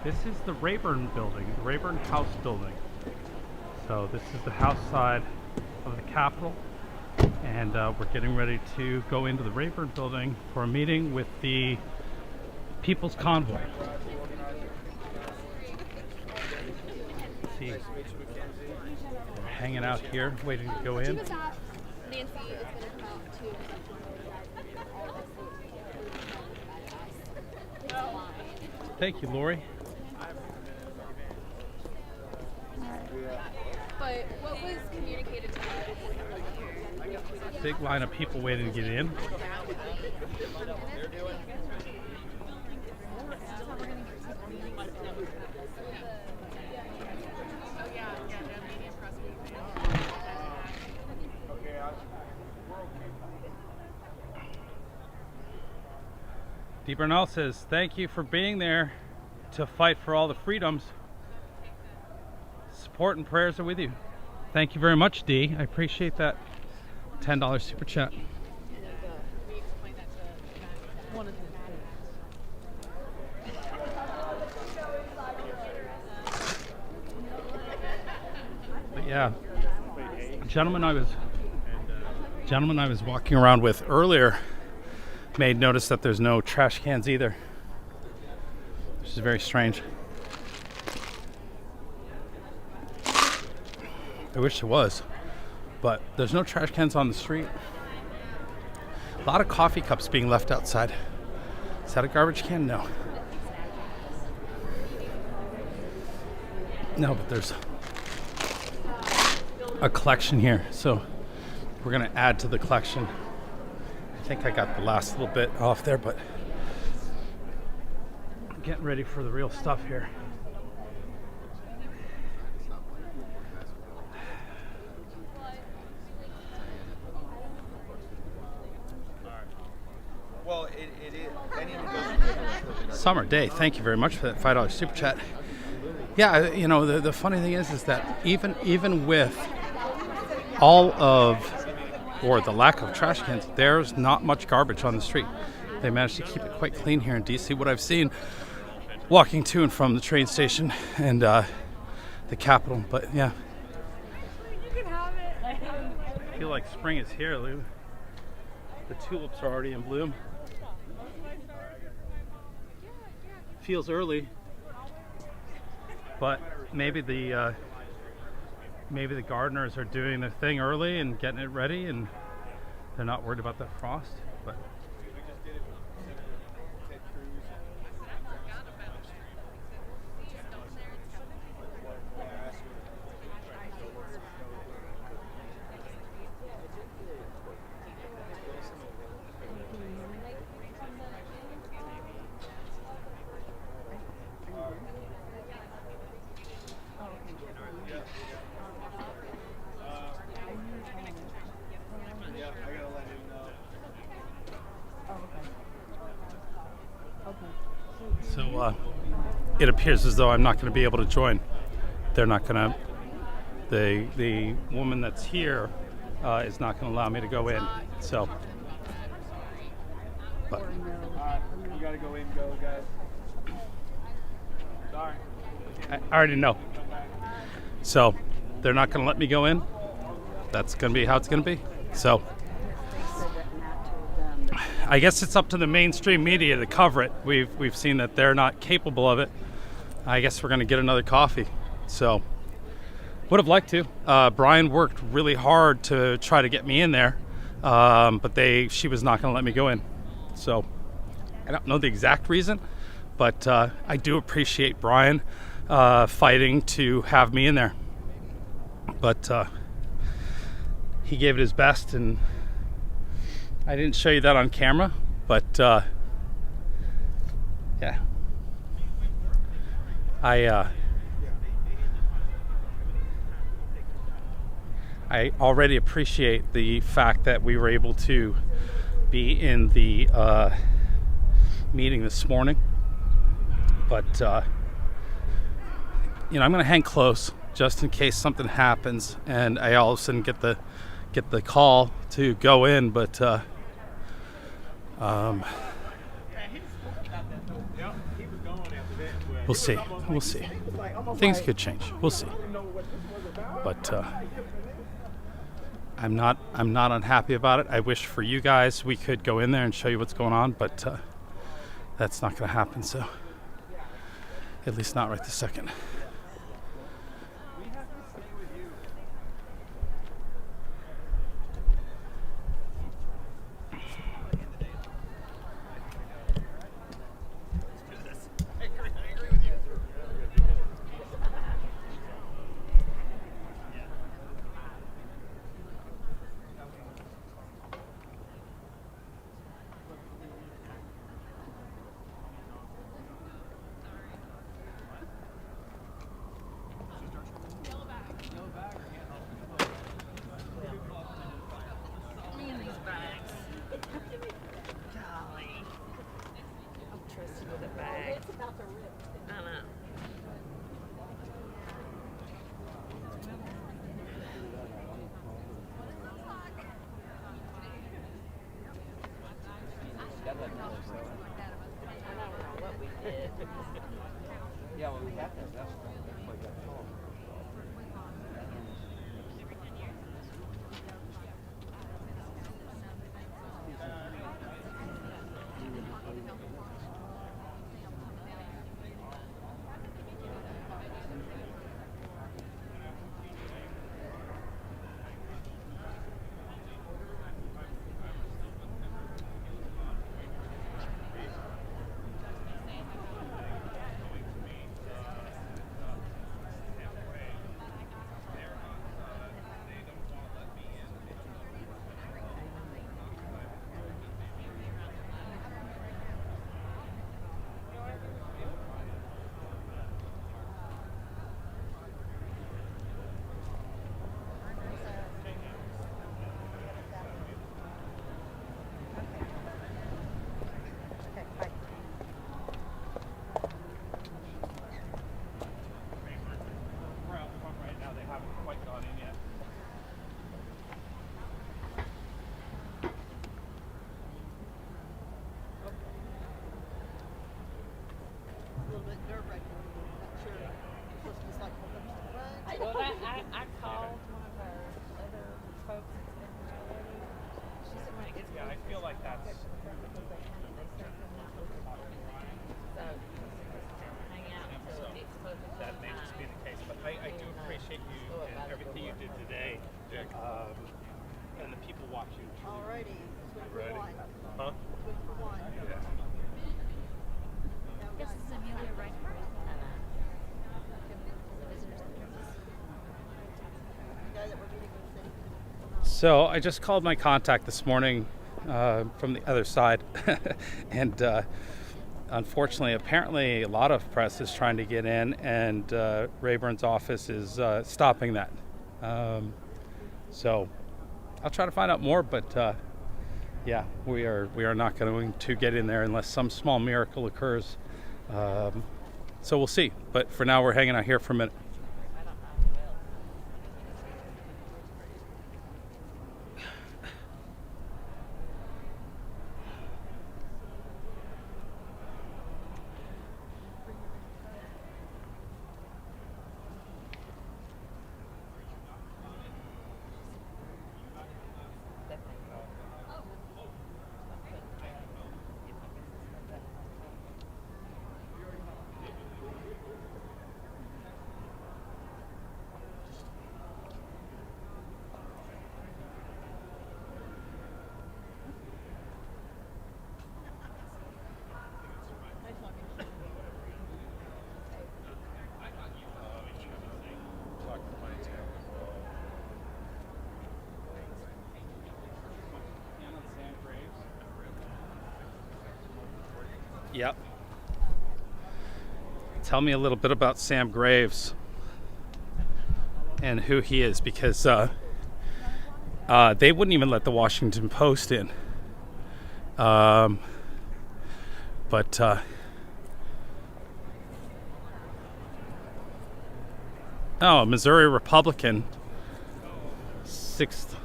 This is the Rayburn building, the Rayburn House building. So this is the house side of the Capitol, and we're getting ready to go into the Rayburn building for a meeting with the People's Convoy. See, we're hanging out here, waiting to go in. Thank you, Lori. But what was communicated to you before you were here? Big line of people waiting to get in. Dee Burnell says, thank you for being there to fight for all the freedoms. Support and prayers are with you. Thank you very much, Dee. I appreciate that $10 super chat. But yeah, gentleman I was walking around with earlier made notice that there's no trash cans either, which is very strange. I wish there was, but there's no trash cans on the street. A lot of coffee cups being left outside. Is that a garbage can? No. No, but there's a collection here, so we're gonna add to the collection. I think I got the last little bit off there, but I'm getting ready for the real stuff here. Well, it is. Summer Day, thank you very much for that $5 super chat. Yeah, you know, the funny thing is that even with all of, or the lack of trash cans, there's not much garbage on the street. They managed to keep it quite clean here in DC. What I've seen walking to and from the train station and the Capitol, but yeah. I feel like spring is here, Lou. The tulips are already in bloom. Feels early, but maybe the gardeners are doing their thing early and getting it ready, and they're not worried about the frost. But so it appears as though I'm not going to be able to join. They're not going to. The woman that's here is not going to allow me to go in. So, but You gotta go in, guys. Sorry. I already know. So they're not going to let me go in. That's going to be how it's going to be. So I guess it's up to the mainstream media to cover it. We've seen that they're not capable of it. I guess we're going to get another coffee. So would have liked to. Brian worked really hard to try to get me in there, but she was not going to let me go in. So I don't know the exact reason, but I do appreciate Brian fighting to have me in there. But he gave it his best, and I didn't show you that on camera, but yeah, I already appreciate the fact that we were able to be in the meeting this morning, but you know, I'm going to hang close just in case something happens and I all of a sudden get the call to go in, but we'll see. We'll see. Things could change. We'll see. But I'm not unhappy about it. I wish for you guys we could go in there and show you what's going on, but that's not going to happen. So at least not right this second. Yeah, well, we have to. That's why we got told. Well, I called one of our other folks that's in the facility. She said when it gets Yeah, I feel like that's. because they start coming out with the so hang out until it's supposed to That may just be the case, but I do appreciate you and everything you did today, Dick, and the people watching. Alrighty, swing for Ready? one. Huh? Swing for one. Yeah. This is Amelia Reinhardt. The guy that we're meeting with said So I just called my contact this morning from the other side, and unfortunately, apparently, a lot of press is trying to get in, and Rayburn's office is stopping that. So I'll try to find out more, but yeah, we are not going to get in there unless some small miracle occurs. So we'll see. But for now, we're hanging out here for a minute. Yep. Tell me a little bit about Sam Graves and who he is, because they wouldn't even let the Washington Post in. But Missouri Republican, 6th.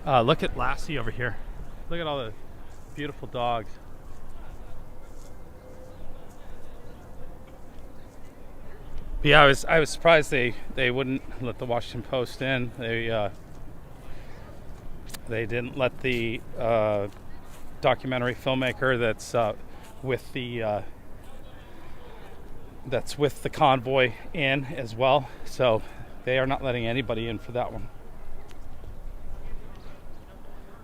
Look at Lassie over here. Look at all the beautiful dogs. But yeah, I was surprised they wouldn't let the Washington Post in. They didn't let the documentary filmmaker that's with the convoy in as well. So they are not letting anybody in for that one.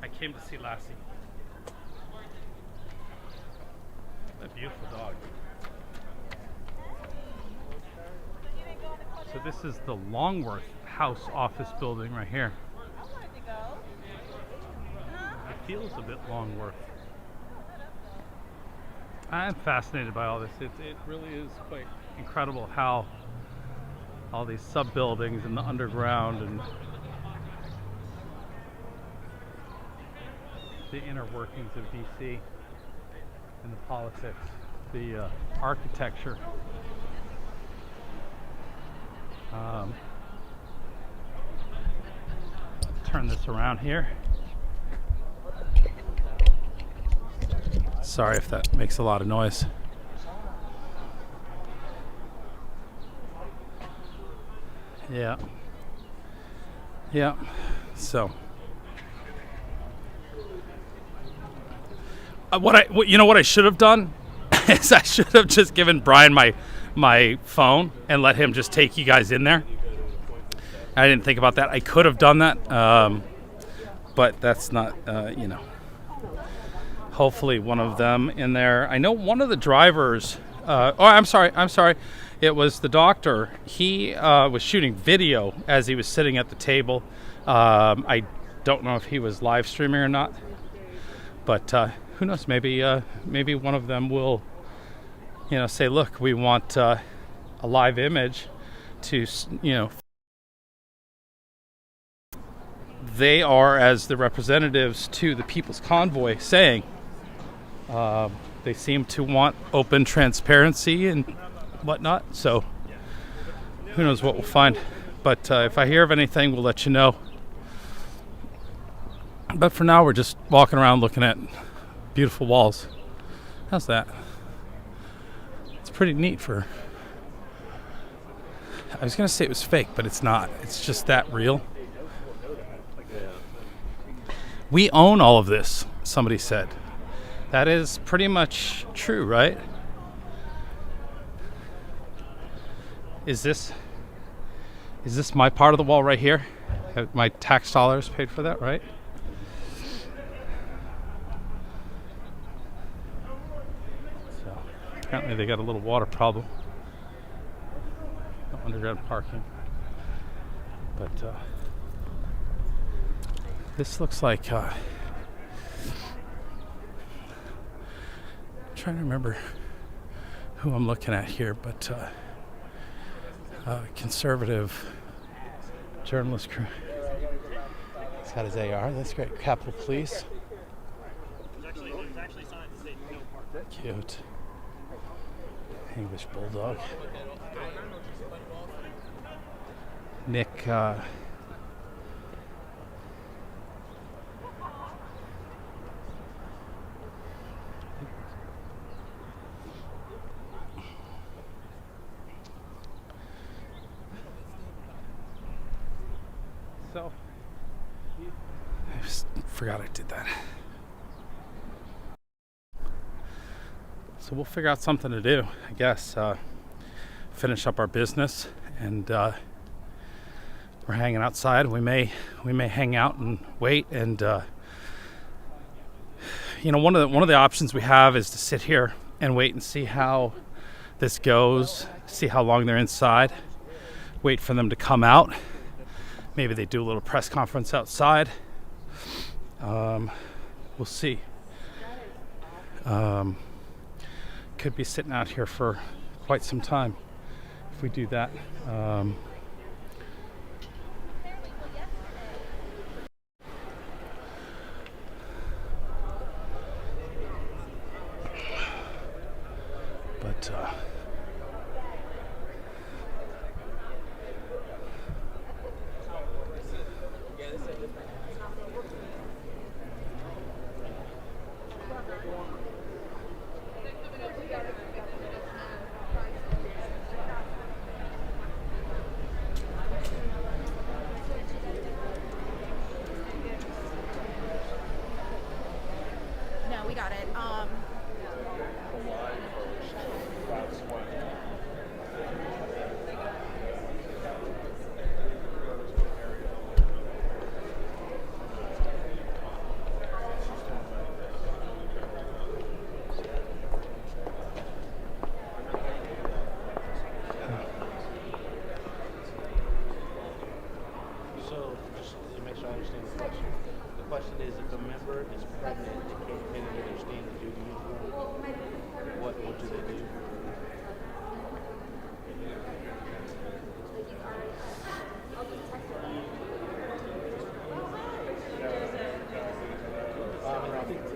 I came to see Lassie. What a beautiful dog. So this is the Longworth House office building right here. It feels a bit Longworth. I'm fascinated by all this. It really is quite incredible how all these sub-buildings and the underground and the inner workings of DC and the politics, the architecture. Turn this around here. Sorry if that makes a lot of noise. Yeah. Yeah. So what I should have done is I should have just given Brian my phone and let him just take you guys in there. I didn't think about that. I could have done that, but that's not, hopefully one of them in there. I know one of the drivers, I'm sorry. It was the doctor. He was shooting video as he was sitting at the table. I don't know if he was live streaming or not, but who knows? Maybe one of them will, say, look, we want a live image to, they are as the representatives to the People's Convoy saying they seem to want open transparency and whatnot. So who knows what we'll find. But if I hear of anything, we'll let you know. But for now, we're just walking around looking at beautiful walls. How's that? It's pretty neat for... I was going to say it was fake, but it's not. It's just that real. We own all of this, somebody said. That is pretty much true, right? Is this my part of the wall right here? My tax dollars paid for that, right? So apparently they got a little water problem. No underground parking. But this looks like I'm trying to remember who I'm looking at here, but conservative journalist crew. He's got his AR. That's great. Capitol Police. Cute. English Bulldog. Nick. So, I just forgot I did that. So we'll figure out something to do, I guess. Finish up our business, and we're hanging outside. We may hang out and wait. And one of the options we have is to sit here and wait and see how this goes. See how long they're inside. Wait for them to come out. Maybe they do a little press conference outside. We'll see. Could be sitting out here for quite some time if we do that. But So, just to make sure I understand the question is if a member is pregnant and can't get their standard duty uniform, what do they do?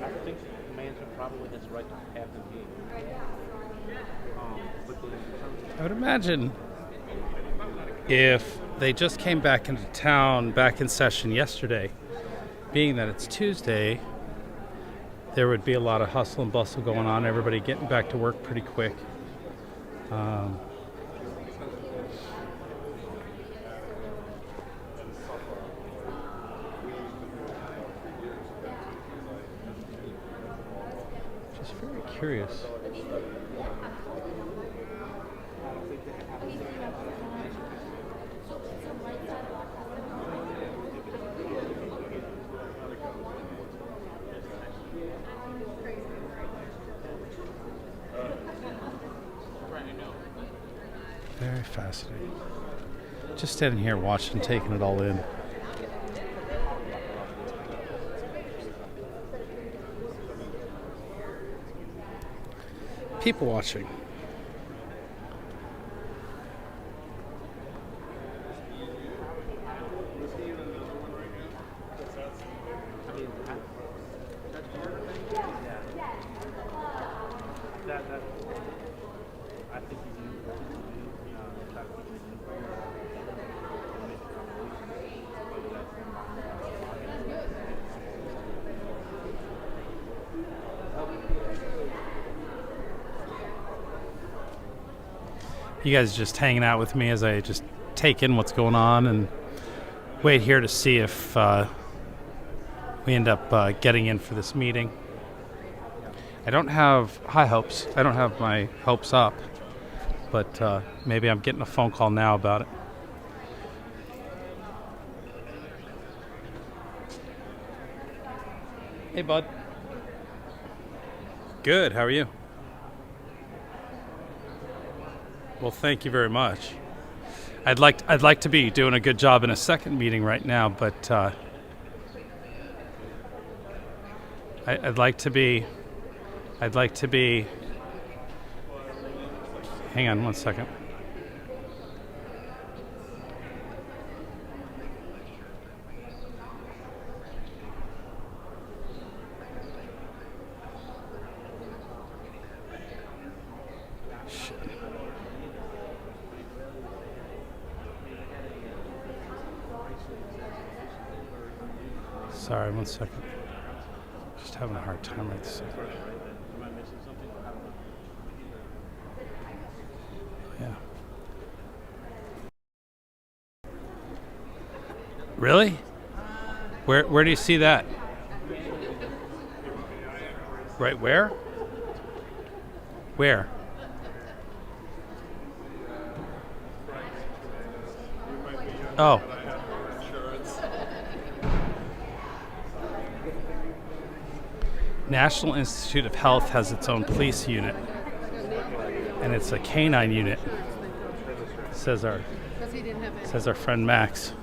I think management probably has the right to have them here. But then in terms of I would imagine if they just came back into town back in session yesterday, being that it's Tuesday, there would be a lot of hustle and bustle going on, everybody getting back to work pretty quick. Just very curious. Very fascinating. Just standing here watching, taking it all in. People watching. I think You guys just hanging out with me as I just take in what's going on and wait here to see if we end up getting in for this meeting. I don't have high hopes. I don't have my hopes up, but maybe I'm getting a phone call now about it. Hey, bud. Good. How are you? Well, thank you very much. I'd like to be doing a good job in a second meeting right now, but I'd like to be. Hang on one second. Shit. Sorry, one second. Just having a hard time right this second. Yeah. Really? Where do you see that? Right where? Where? Oh. National Institute of Health has its own police unit, and it's a canine unit. Says our friend Max.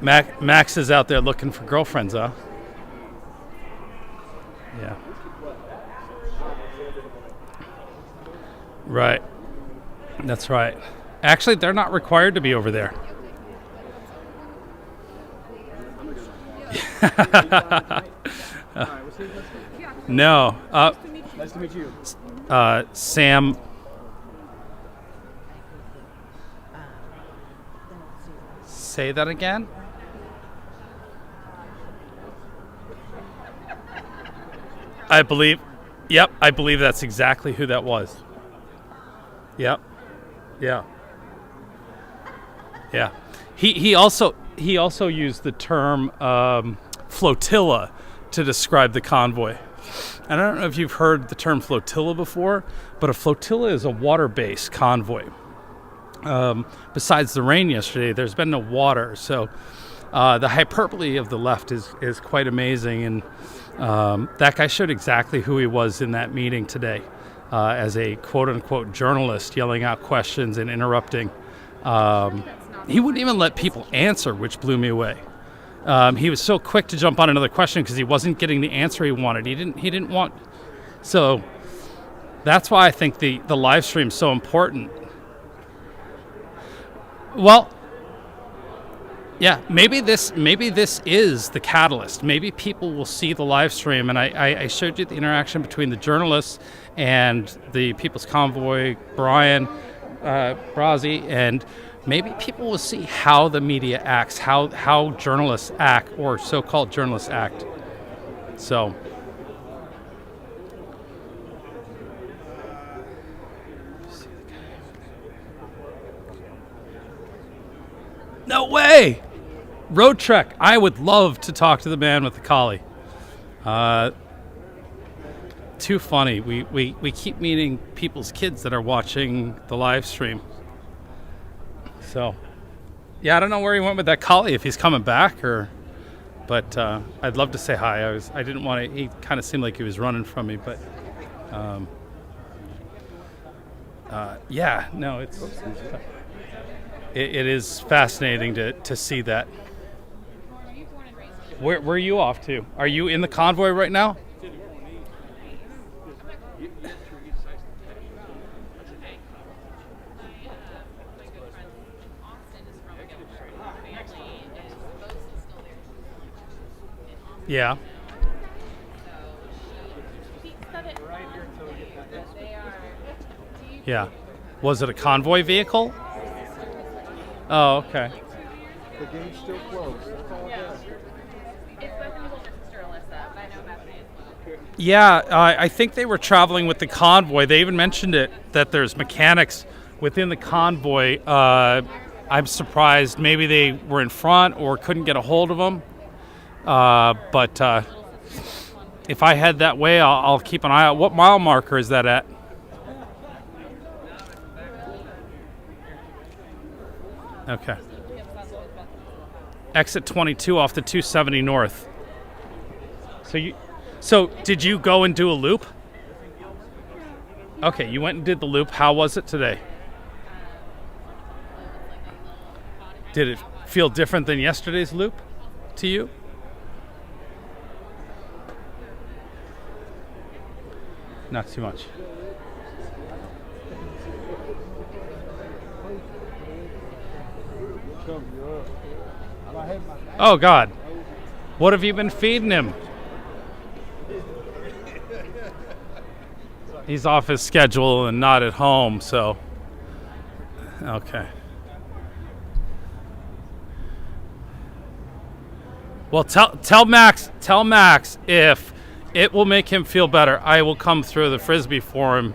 Max is out there looking for girlfriends, huh? Yeah. Right. That's right. Actually, they're not required to be over there. No. Nice to meet you. Sam. Say that again? I believe that's exactly who that was. Yep. Yeah. He also used the term flotilla to describe the convoy. And I don't know if you've heard the term flotilla before, but a flotilla is a water-based convoy. Besides the rain yesterday, there's been no water, so the hyperbole of the left is quite amazing. And that guy showed exactly who he was in that meeting today, as a quote-unquote journalist yelling out questions and interrupting. He wouldn't even let people answer, which blew me away. He was so quick to jump on another question because he wasn't getting the answer he wanted. He didn't want. So that's why I think the live stream is so important. Well, yeah, maybe this is the catalyst. Maybe people will see the live stream, and I showed you the interaction between the journalists and the People's Convoy, Brian Brazzi, and maybe people will see how the media acts, how journalists act, or so-called journalists act. So, no way! Road Trek. I would love to talk to the man with the collie. Too funny. We keep meeting people's kids that are watching the live stream. So, yeah, I don't know where he went with that collie, if he's coming back but I'd love to say hi. I didn't want to. He kind of seemed like he was running from me, but yeah, no, it is fascinating to see that. Where are you off to? Are you in the convoy right now? Yeah. Yeah. Was it a convoy vehicle? Oh, okay. The game's still closed. That's all I got. It's spoken to older sister Alyssa, but I know Bethany as well. Yeah, I think they were traveling with the convoy. They even mentioned it, that there's mechanics within the convoy. I'm surprised maybe they were in front or couldn't get a hold of them. But if I head that way, I'll keep an eye out. What mile marker is that at? Okay. Exit 22 off the 270 north. So did you go and do a loop? Okay, you went and did the loop. How was it today? Did it feel different than yesterday's loop to you? Not too much. Oh, God. What have you been feeding him? He's off his schedule and not at home, so. Okay. Well, tell Max if it will make him feel better, I will come throw the Frisbee for him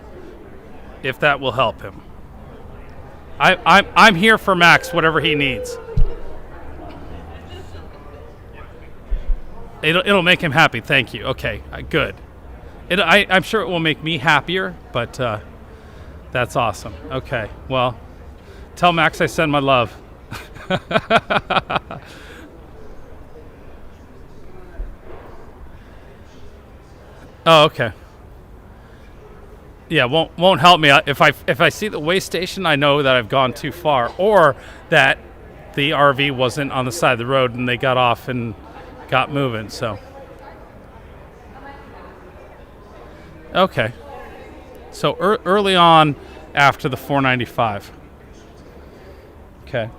if that will help him. I'm here for Max, whatever he needs. It'll make him happy. Thank you. Okay, good. I'm sure it will make me happier, but that's awesome. Okay, well, tell Max I send my love. Oh, okay. Yeah, won't help me. If I see the way station, I know that I've gone too far, or that the RV wasn't on the side of the road and they got off and got moving. So, okay. So early on, after the 495. Okay.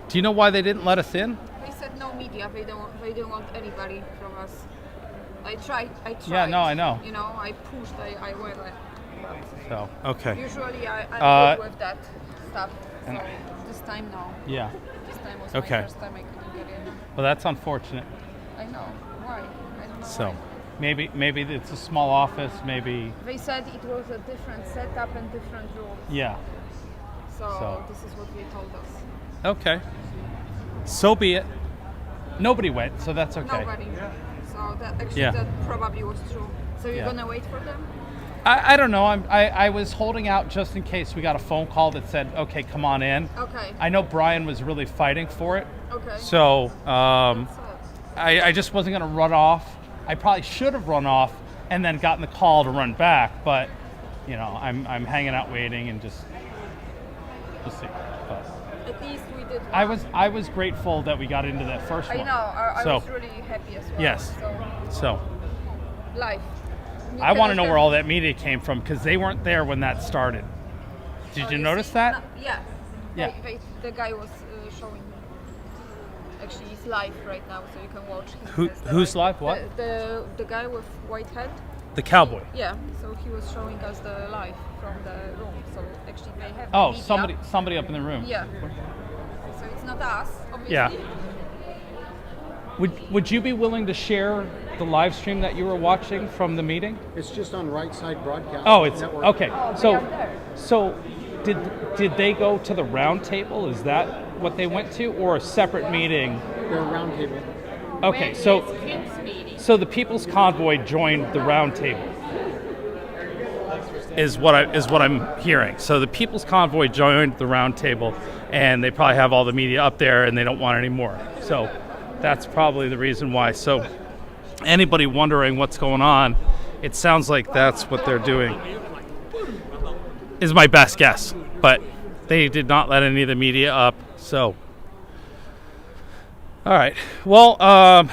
Do you know why they didn't let us in? They said no media. They don't want anybody from us. I tried. Yeah, no, I know. You know, I pushed. I went. So, okay. Usually I'm good with that stuff. So this time no. Yeah. This time was Okay. my first time I couldn't get in. Well, that's unfortunate. I know. Why? I don't know. So, why. maybe it's a small office. Maybe. They said it was a different setup and different rules. Yeah. So So. this is what they told us. Okay. So be it. Nobody went, so that's okay. Nobody. So that actually Yeah. that probably was true. So you're Yeah. gonna wait for them? I don't know. I was holding out just in case we got a phone call that said, okay, come on in. Okay. I know Brian was really fighting for it. Okay. So That's it. I just wasn't going to run off. I probably should have run off and then gotten the call to run back. But, you know, I'm hanging out waiting and just, we'll see. But At least we did. I was grateful that we got into that first I one. know. I So, was really happy as well. yes. So So life. I want to know where all that media came from because they weren't there when that started. Did you notice that? Yeah. Yeah. The guy was showing. Actually, he's live right now, so you can watch him. Who- as the who's live? What? The guy with white head. The cowboy. Yeah. So he was showing us the live from the room. So actually, they have. Oh, media. somebody up in the room. Yeah. So it's not us, obviously. Yeah. Would you be willing to share the live stream that you were watching from the meeting? It's just on Right Side Broadcast Oh, it's Network. okay. they are there. So did they go to the round table? Is that what they went to, or a separate meeting? They're a round table. Okay, so the People's Convoy joined the round table. Is what I'm hearing. So the People's Convoy joined the round table, and they probably have all the media up there, and they don't want any more. So that's probably the reason why. So anybody wondering what's going on, it sounds like that's what they're doing. Is my best guess, but they did not let any of the media up. So, all right. Well, I'm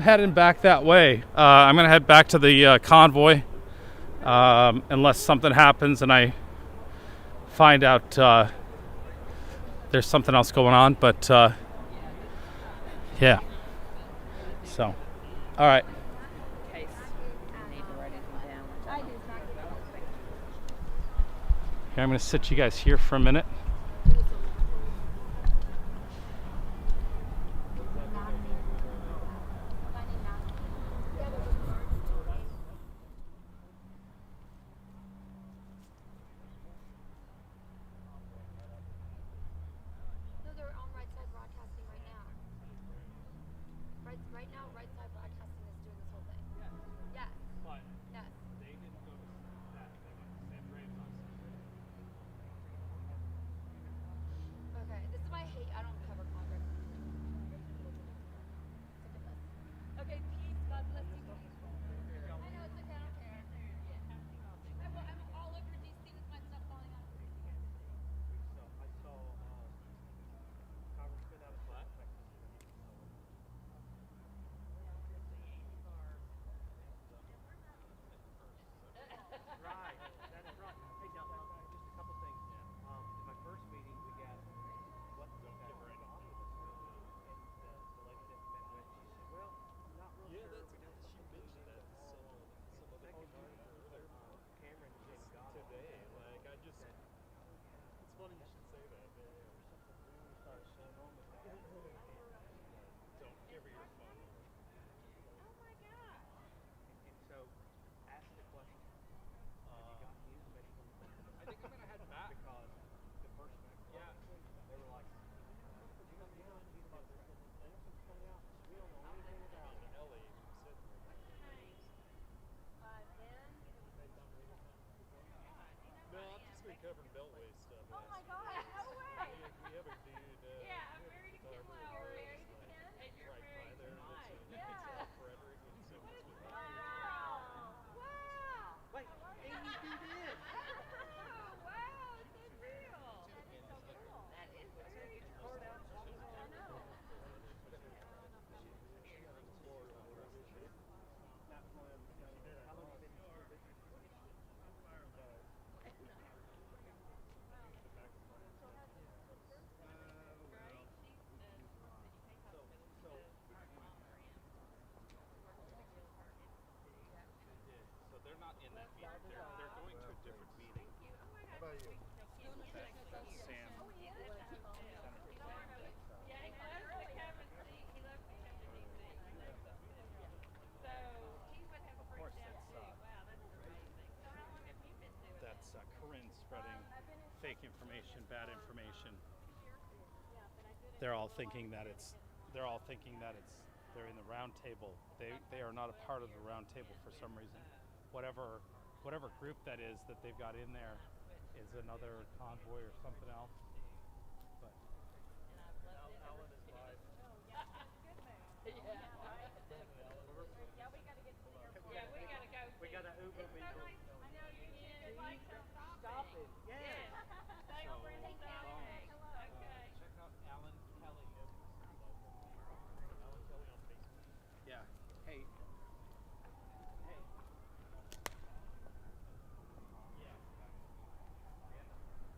heading back that way. I'm gonna head back to the convoy, unless something happens and I find out there's something else going on. But yeah. So, all right. Here, I'm going to sit you guys here for a minute. No, they're on Right Side Broadcasting right now. Right now, Right Side Broadcasting is doing this whole thing. Yes. But Yes. they didn't go to that. They went to San Andreas on Sunday. Okay. This is why I hate. I don't cover Congress. Okay. Peace. God bless you. I know it's okay. I don't care. I'm all over DC with my stuff falling out. I saw Congressman out of Flat, Texas. Right, that's right. Hey, now, just a couple things. In my first meeting, we got what the lady that we met with, she said, well, I'm not real sure. She mentioned that some of the Cameron and Jamie got today. Like, I just, it's funny you should say that. Don't give her your phone. Oh my God. And so, ask the question. Have you got any information on the I think I'm going to head back. Because the first night, they were like, you got any idea about this? Anything's coming out? We don't know anything about it. Ellie, who said No, I've just been covering beltway stuff. Oh my God, no way. We have a dude. Yeah, I'm married to Ken. You're married to Ken? And you're Right married by there. to mine. That's Yeah. Frederick and so What it's is with wow. Wow. Wait, Amy, do this. Oh, wow, it's unreal. That is so cool. That is very cool. I know. So they're not in that meeting. They're going to a different meeting. How about you? Sam. Yeah, he loves the Kevin seat. He loves the Kevin seat. So he would have a breakdown too. Wow, that's amazing. So how long have you been doing That's Corinne spreading fake information, bad information. Yeah, but I did it they're all thinking that it's they're in the round table. They are not a part of the round table for some reason. Whatever group that is that they've got in there is another convoy or something else. But Alan is live. We got to Uber people. Stop it. Yeah. check out Alan Kelly. Alan Kelly on Facebook. Yeah. Hey. Yeah.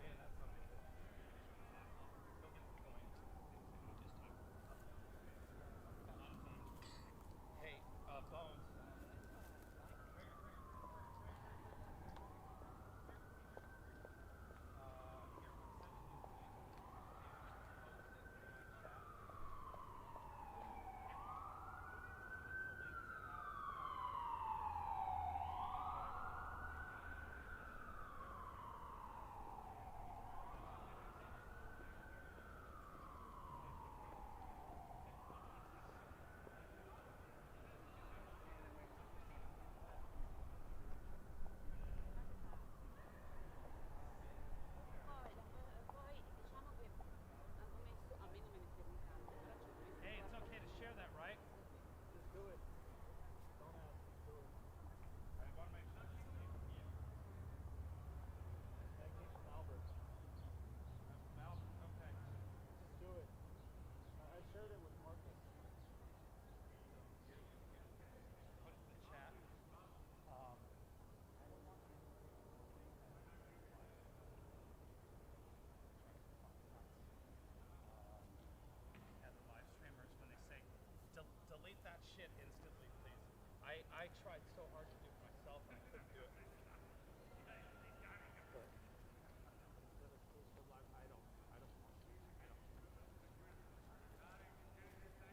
Man, that's something that he'll get the point. Hey, Bones. Hey, it's okay to share that, right? Just do it. Don't ask. Just do it. I want to make sure. Techniques from Albert. Okay. Just do it. I shared it with Marcus. Put it in the chat. And the live streamers, when they say, delete that shit instantly, please. I tried so hard to do it myself and I couldn't do it.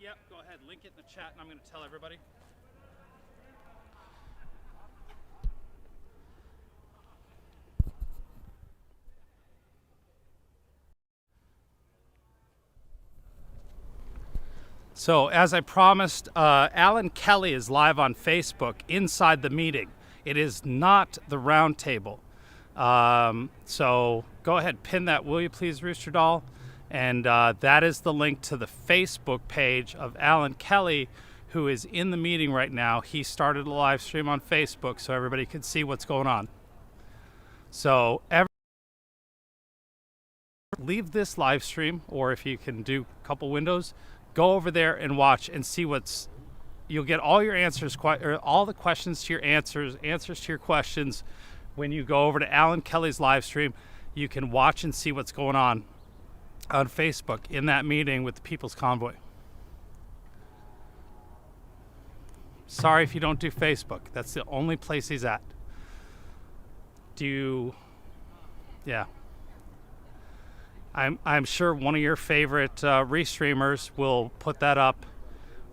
Yep, go ahead, link it in the chat and I'm going to tell everybody. So, as I promised, Alan Kelly is live on Facebook inside the meeting. It is not the round table. So, go ahead, pin that, will you please, Rooster Doll? And that is the link to the Facebook page of Alan Kelly, who is in the meeting right now. He started a live stream on Facebook so everybody could see what's going on. So, leave this live stream, or if you can do a couple windows, go over there and watch and see you'll get all your answers, or all the questions to your answers to your questions when you go over to Alan Kelly's live stream. You can watch and see what's going on Facebook in that meeting with the People's Convoy. Sorry if you don't do Facebook. That's the only place he's at. Yeah. I'm sure one of your favorite restreamers will put that up.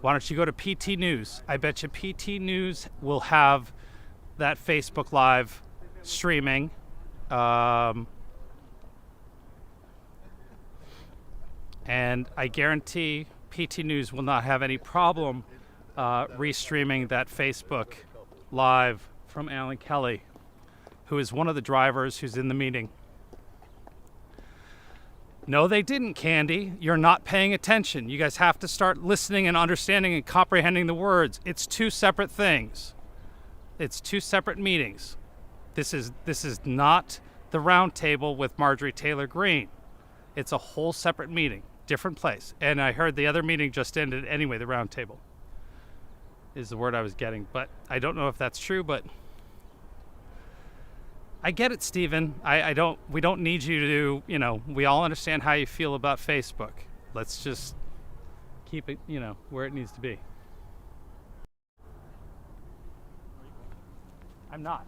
Why don't you go to PT News? I bet you PT News will have that Facebook Live streaming. And I guarantee PT News will not have any problem restreaming that Facebook Live from Alan Kelly, who is one of the drivers who's in the meeting. No, they didn't, Candy. You're not paying attention. You guys have to start listening and understanding and comprehending the words. It's two separate things. It's two separate meetings. This is not the round table with Marjorie Taylor Greene. It's a whole separate meeting, different place. And I heard the other meeting just ended anyway, the round table is the word I was getting. But I don't know if that's true, but I get it, Stephen. We don't need you to, we all understand how you feel about Facebook. Let's just keep it, where it needs to be. I'm not.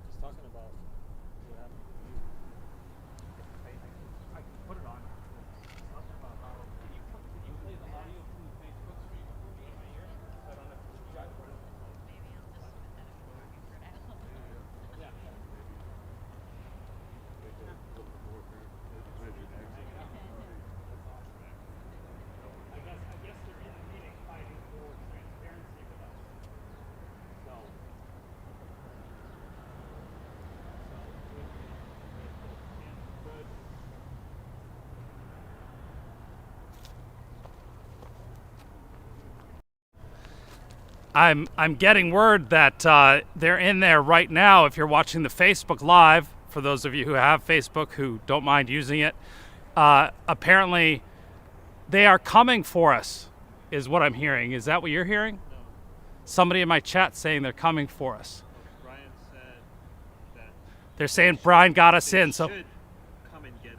Just talking about what happened to you. I can put it on. Talking about how, can you play the audio from the Facebook stream for me in my ear? I don't know. Yeah. I'm getting word that they're in there right now. If you're watching the Facebook Live, for those of you who have Facebook who don't mind using it, apparently they are coming for us, is what I'm hearing. Is that what you're hearing? No. Somebody in my chat saying they're coming for us. Brian said that They're saying Brian got us they in, so should come and get us.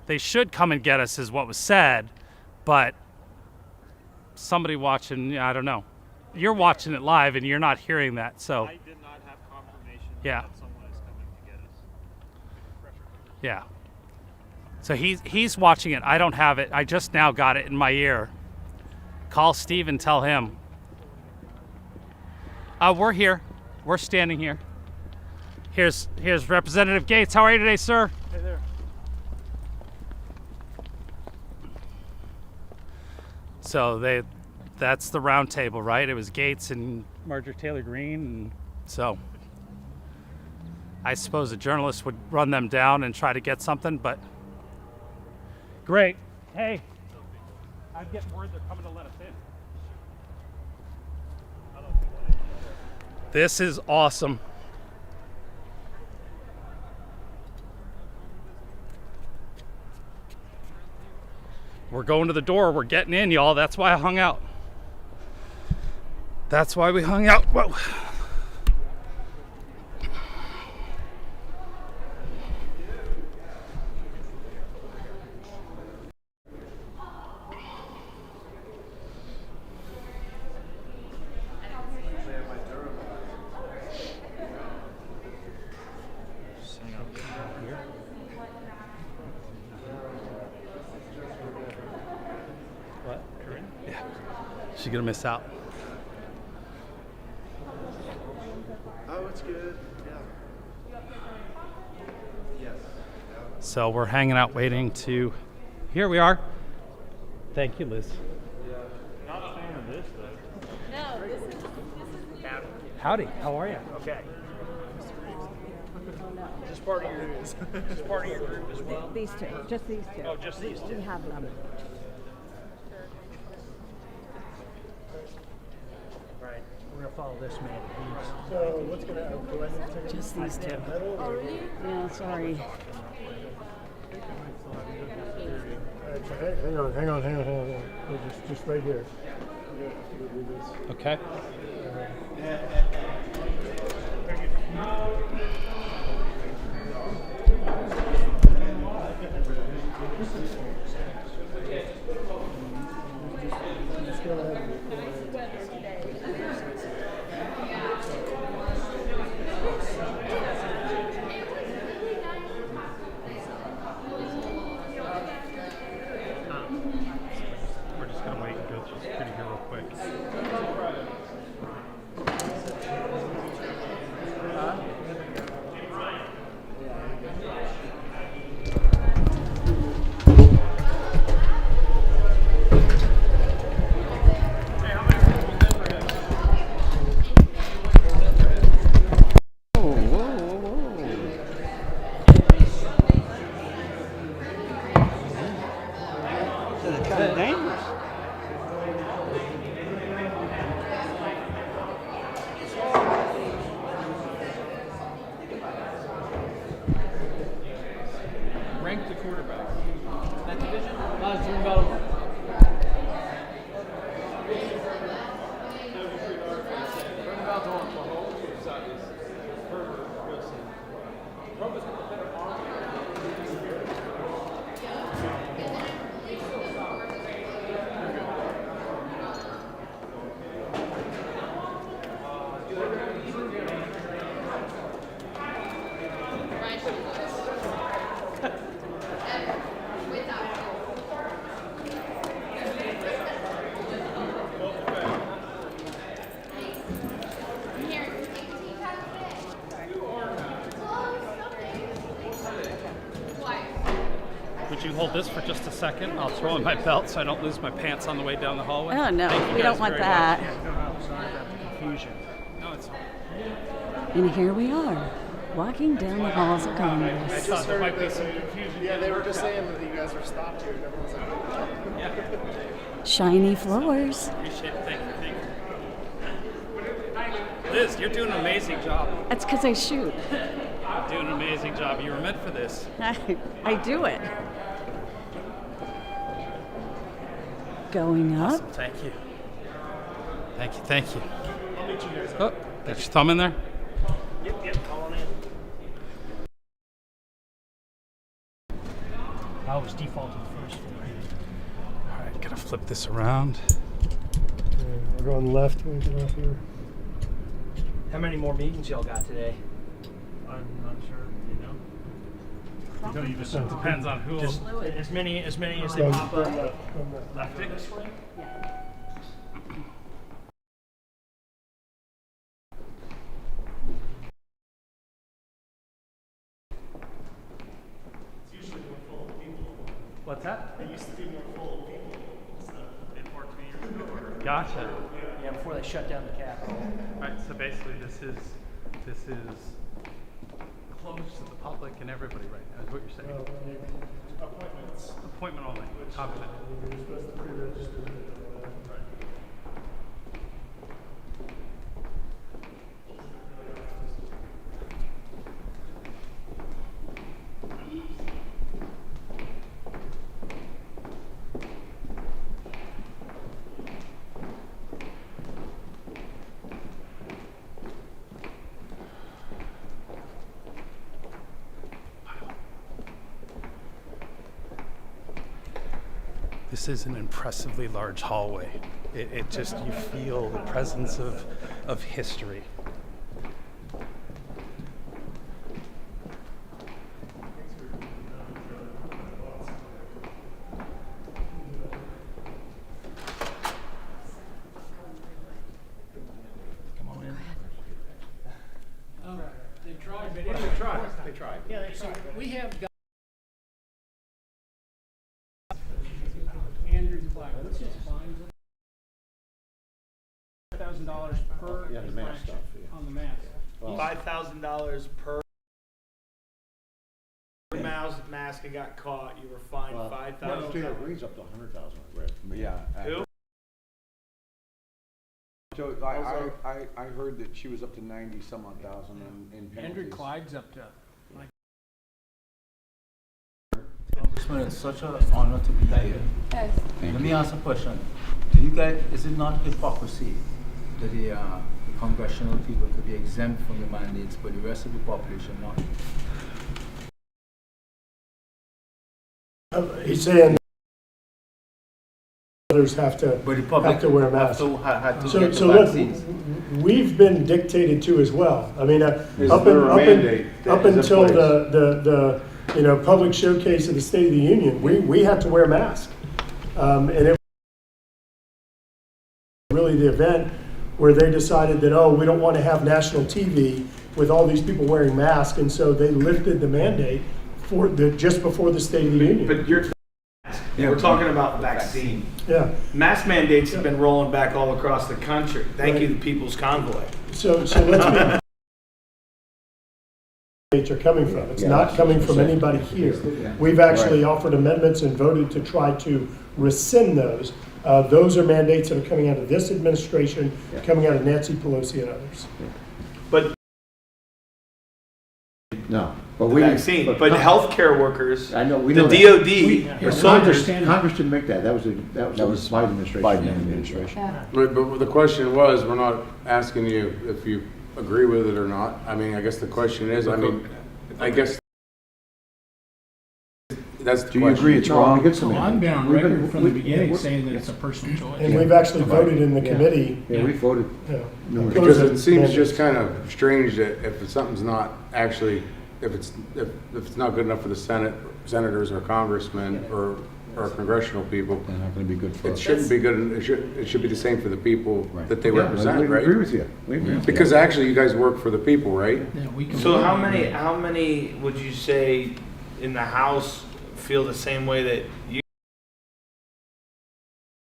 they should come and get us, is what was said. But somebody watching, I don't know. You're watching it live and you're not hearing that, so I did not have confirmation Yeah. that someone is coming to get us. yeah. So he's watching it. I don't have it. I just now got it in my ear. Call Steve and tell him. We're here. We're standing here. Here's Representative Gates. How are you today, sir? Hey there. So that's the round table, right? It was Gates and Marjorie Taylor Greene, and so I suppose a journalist would run them down and try to get something, but great. Hey, I'm getting word they're coming to let us in. This is awesome. We're going to the door. We're getting in, y'all. That's why I hung out. That's why we hung out. Whoa. What? Yeah. She's gonna miss out. Oh, it's good. Yeah. Yes. So we're hanging out waiting to. Here we are. Thank you, Liz. Not a fan of this though. No, this is Howdy. How are you? Okay. Just part of your just part of your group as well. These two, just these two. Oh, just these two. We have them. Right. We're gonna follow this man. So what's going to Just these two. Oh, really? Yeah, sorry. Hang on. Just right here. Okay. We're just gonna wait and go through security here real quick. Rank the quarterback. That division? June Bell. Would you hold this for just a second? I'll throw in my belt so I don't lose my pants on the way down the hallway. Oh, no, Thank you we guys don't want very that. much. No, sorry about the confusion. No, it's fine. And here we are, walking down the halls of I Congress. thought there might be some confusion. Yeah, they were just saying that you guys were stopped here. Everyone's like, Yeah. Shiny floors. Appreciate it. Thank you. Liz, you're doing an amazing job. That's because I shoot. You're doing an amazing job. You were meant for this. I do it. Going up. Awesome. Thank you. Thank you. Thank you. I'll meet you guys. Oh, got your thumb in there? Yep, calling in. I was defaulted first. All right, gotta flip this around. We're going left when we get off here. How many more meetings y'all got today? I'm not sure. You know. Until you just Depends on who. Just as many as they pop up. Left it this way. What's that? It used to be more full of people. So it worked 2 years ago. Gotcha. Yeah, before they shut down the Capitol. Right. So basically, this is closed to the public and everybody right now. Is what you're saying? Appointments. Appointment only. Copy that. You're supposed to pre-register. This is an impressively large hallway. It just, you feel the presence of history. Come on in. They tried, but They tried. yeah, they tried. We have got Andrew Clark. What's his fine? $5,000 per Yeah, the mask infraction stuff, yeah. on the mask. $5,000 per mask and got caught. You were fined $5,000. State agrees up to 100,000. Right. Yeah. Who? So I heard that she was up to 90 some odd thousand in penalties. Andrew Clyde's up to like. Congressman, it's such an honor to be here. Yes. Let me ask a question. Do you guys, is it not hypocrisy that the congressional people could be exempt from the mandates, but the rest of the population not? He's saying others have to But the public have to wear masks. had to So, get so the look, vaccines. we've been dictated to as well. I mean, up there a mandate that is in until place? the public showcase of the State of the Union, we had to wear masks, and it was really the event where they decided that, oh, we don't want to have national TV with all these people wearing masks, and so they lifted the mandate for just before the State of the Union. But we're talking about vaccine. Yeah. Mask mandates have been rolling back all across the country. Thank you, the People's Convoy. So let's be are coming from. It's not coming from anybody here. We've actually offered amendments and voted to try to rescind those. Those are mandates that are coming out of this administration, coming out of Nancy Pelosi and others. But No. the vaccine. But healthcare workers, I know, we the know that. DOD, or soldiers. Congress didn't make that. That was the Biden administration. Biden administration. But the question was, we're not asking you if you agree with it or not. I mean, I guess the question is, I guess that's the Do you question. agree it's wrong? I've been on record from the beginning saying that it's a personal choice. And we've actually voted in the committee. Yeah, we voted. Because it seems just kind of strange that if something's not actually, if it's not good enough for the senators or congressmen or congressional people, They're not going to be good for it us. shouldn't be good. It should be the same for the people that they Yeah, represent, we right? agree with you. We agree with you. Because actually, you guys work for the people, right? Yeah, we can. So how many would you say in the House feel the same way that you?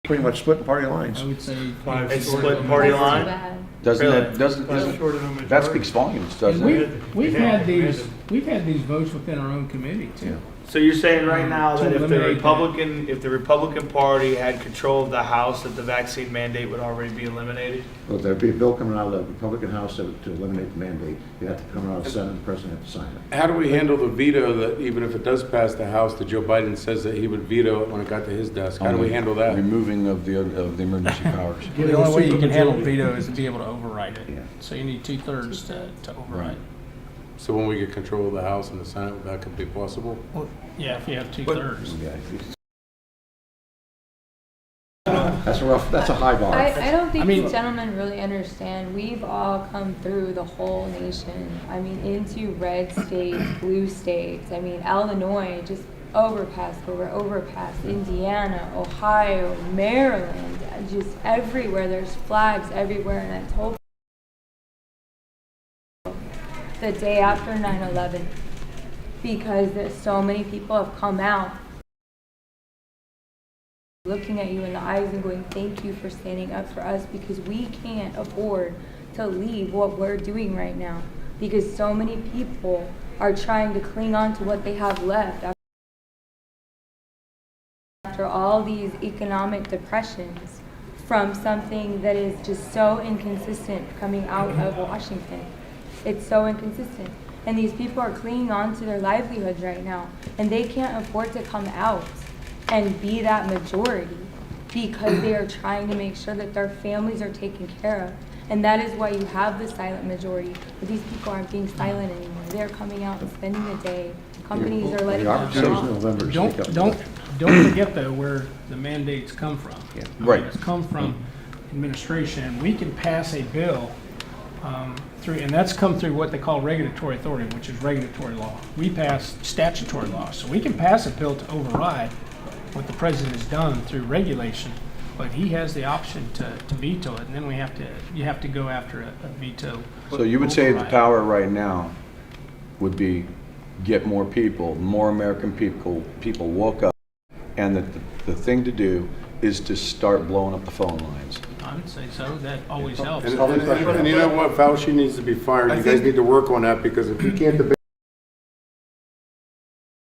Pretty much splitting party lines. I would say It's split party line? Doesn't Really? that speaks volumes, doesn't And it? we've had these votes within our own committee too. So you're saying right now To that eliminate if the Republican Party had control of the House, that the vaccine mandate would already be eliminated? Well, there'd be a bill coming out of the Republican House to eliminate the mandate. You'd have to come out of the Senate, and the president have to sign it. How do we handle the veto that even if it does pass the House, that Joe Biden says that he would veto it when it got to his desk? How do we handle that? Removing of the emergency powers. The only way you can handle veto is to be able to override it. Yeah. So you need 2/3 to override. So when we get control of the House and the Senate, that could be possible? Well, yeah, if you have 2/3. Yeah. That's a high bar. I don't think I mean- these gentlemen really understand. We've all come through the whole nation. I mean, into red states, blue states. I mean, Illinois, just overpass over overpass. Indiana, Ohio, Maryland, just everywhere. There's flags everywhere. And I told the day after 9/11, because there's so many people have come out looking at you in the eyes and going, thank you for standing up for us, because we can't afford to leave what we're doing right now, because so many people are trying to cling on to what they have left after all these economic depressions from something that is just so inconsistent coming out of Washington. It's so inconsistent. And these people are clinging on to their livelihoods right now, and they can't afford to come out and be that majority because they are trying to make sure that their families are taken care of. And that is why you have the silent majority. But these people aren't being silent anymore. They're coming out and spending the day. Companies are letting The them opportunities in off. November to speak up. Don't forget though where the mandates come from. Yeah. I mean, Right. It's come from administration, and we can pass a bill through, and that's come through what they call regulatory authority, which is regulatory law. We pass statutory law, so we can pass a bill to override what the president has done through regulation, but he has the option to veto it, and then you have to go after a veto. So you would say the override. power right now would be get more people, more American people woke up, and that the thing to do is to start blowing up the phone lines. I would say so. That always helps. And you know what, Fauci needs to be fired. You guys need to work on that, because if you can't debate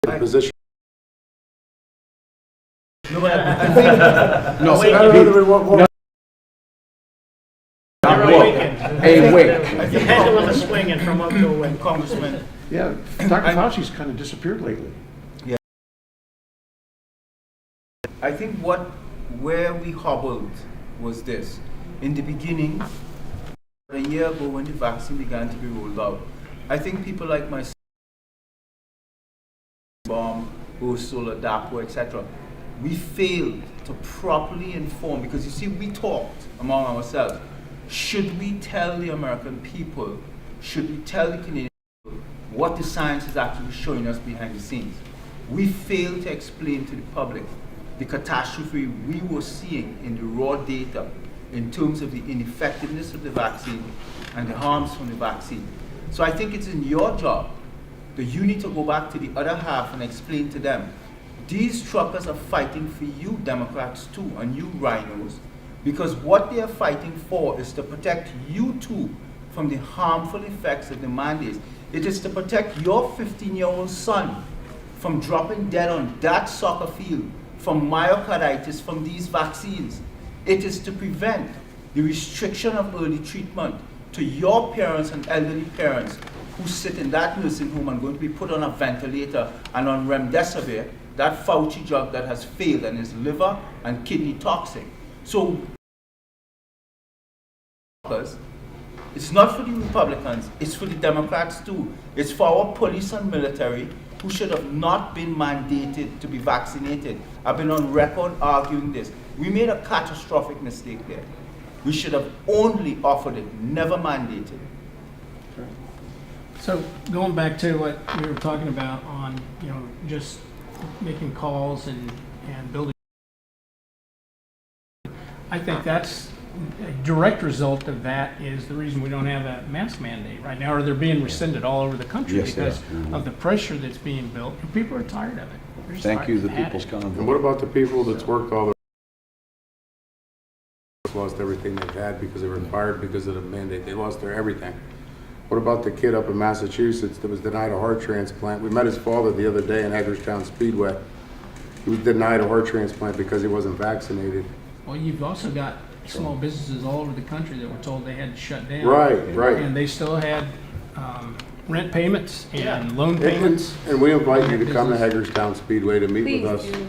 the position. No, but I think No, A wink. pendulum is swinging from up to a wing. Congressman, Yeah, Dr. Fauci's kind of disappeared lately. I think where we hobbled was this. In the beginning, a year ago when the vaccine began to be rolled out, I think people like myself, Solar, DAPO, etc., we failed to properly inform, because you see, we talked among ourselves. Should we tell the American people, should we tell the Canadian people what the science is actually showing us behind the scenes? We failed to explain to the public the catastrophe we were seeing in the raw data in terms of the ineffectiveness of the vaccine and the harms from the vaccine. So I think it's in your job that you need to go back to the other half and explain to them, these truckers are fighting for you Democrats too, and you rhinos, because what they are fighting for is to protect you too from the harmful effects of the mandates. It is to protect your 15-year-old son from dropping dead on that soccer field from myocarditis from these vaccines. It is to prevent the restriction of early treatment to your parents and elderly parents who sit in that nursing home and going to be put on a ventilator and on remdesivir, that Fauci drug that has failed and is liver and kidney toxic. So it's not for the Republicans, it's for the Democrats too. It's for our police and military, who should have not been mandated to be vaccinated. I've been on record arguing this. We made a catastrophic mistake there. We should have only offered it, never mandated. So going back to what we were talking about on, just making calls and building, I think that's a direct result of that is the reason we don't have a mask mandate right now, or they're being rescinded all over the country because of the pressure that's being built. And people are tired of it. They're just Thank you, tired. the People's Convoy. And what about the people that's worked all their lost everything they've had because they were fired because of the mandate? They lost their everything. What about the kid up in Massachusetts that was denied a heart transplant? We met his father the other day in Hagerstown Speedway. He was denied a heart transplant because he wasn't vaccinated. Well, you've also got small businesses all over the country that were told they had to shut down. Right, right. And they still had rent payments and loan payments. And we invite you to come to Hagerstown Speedway to meet Please with us. do.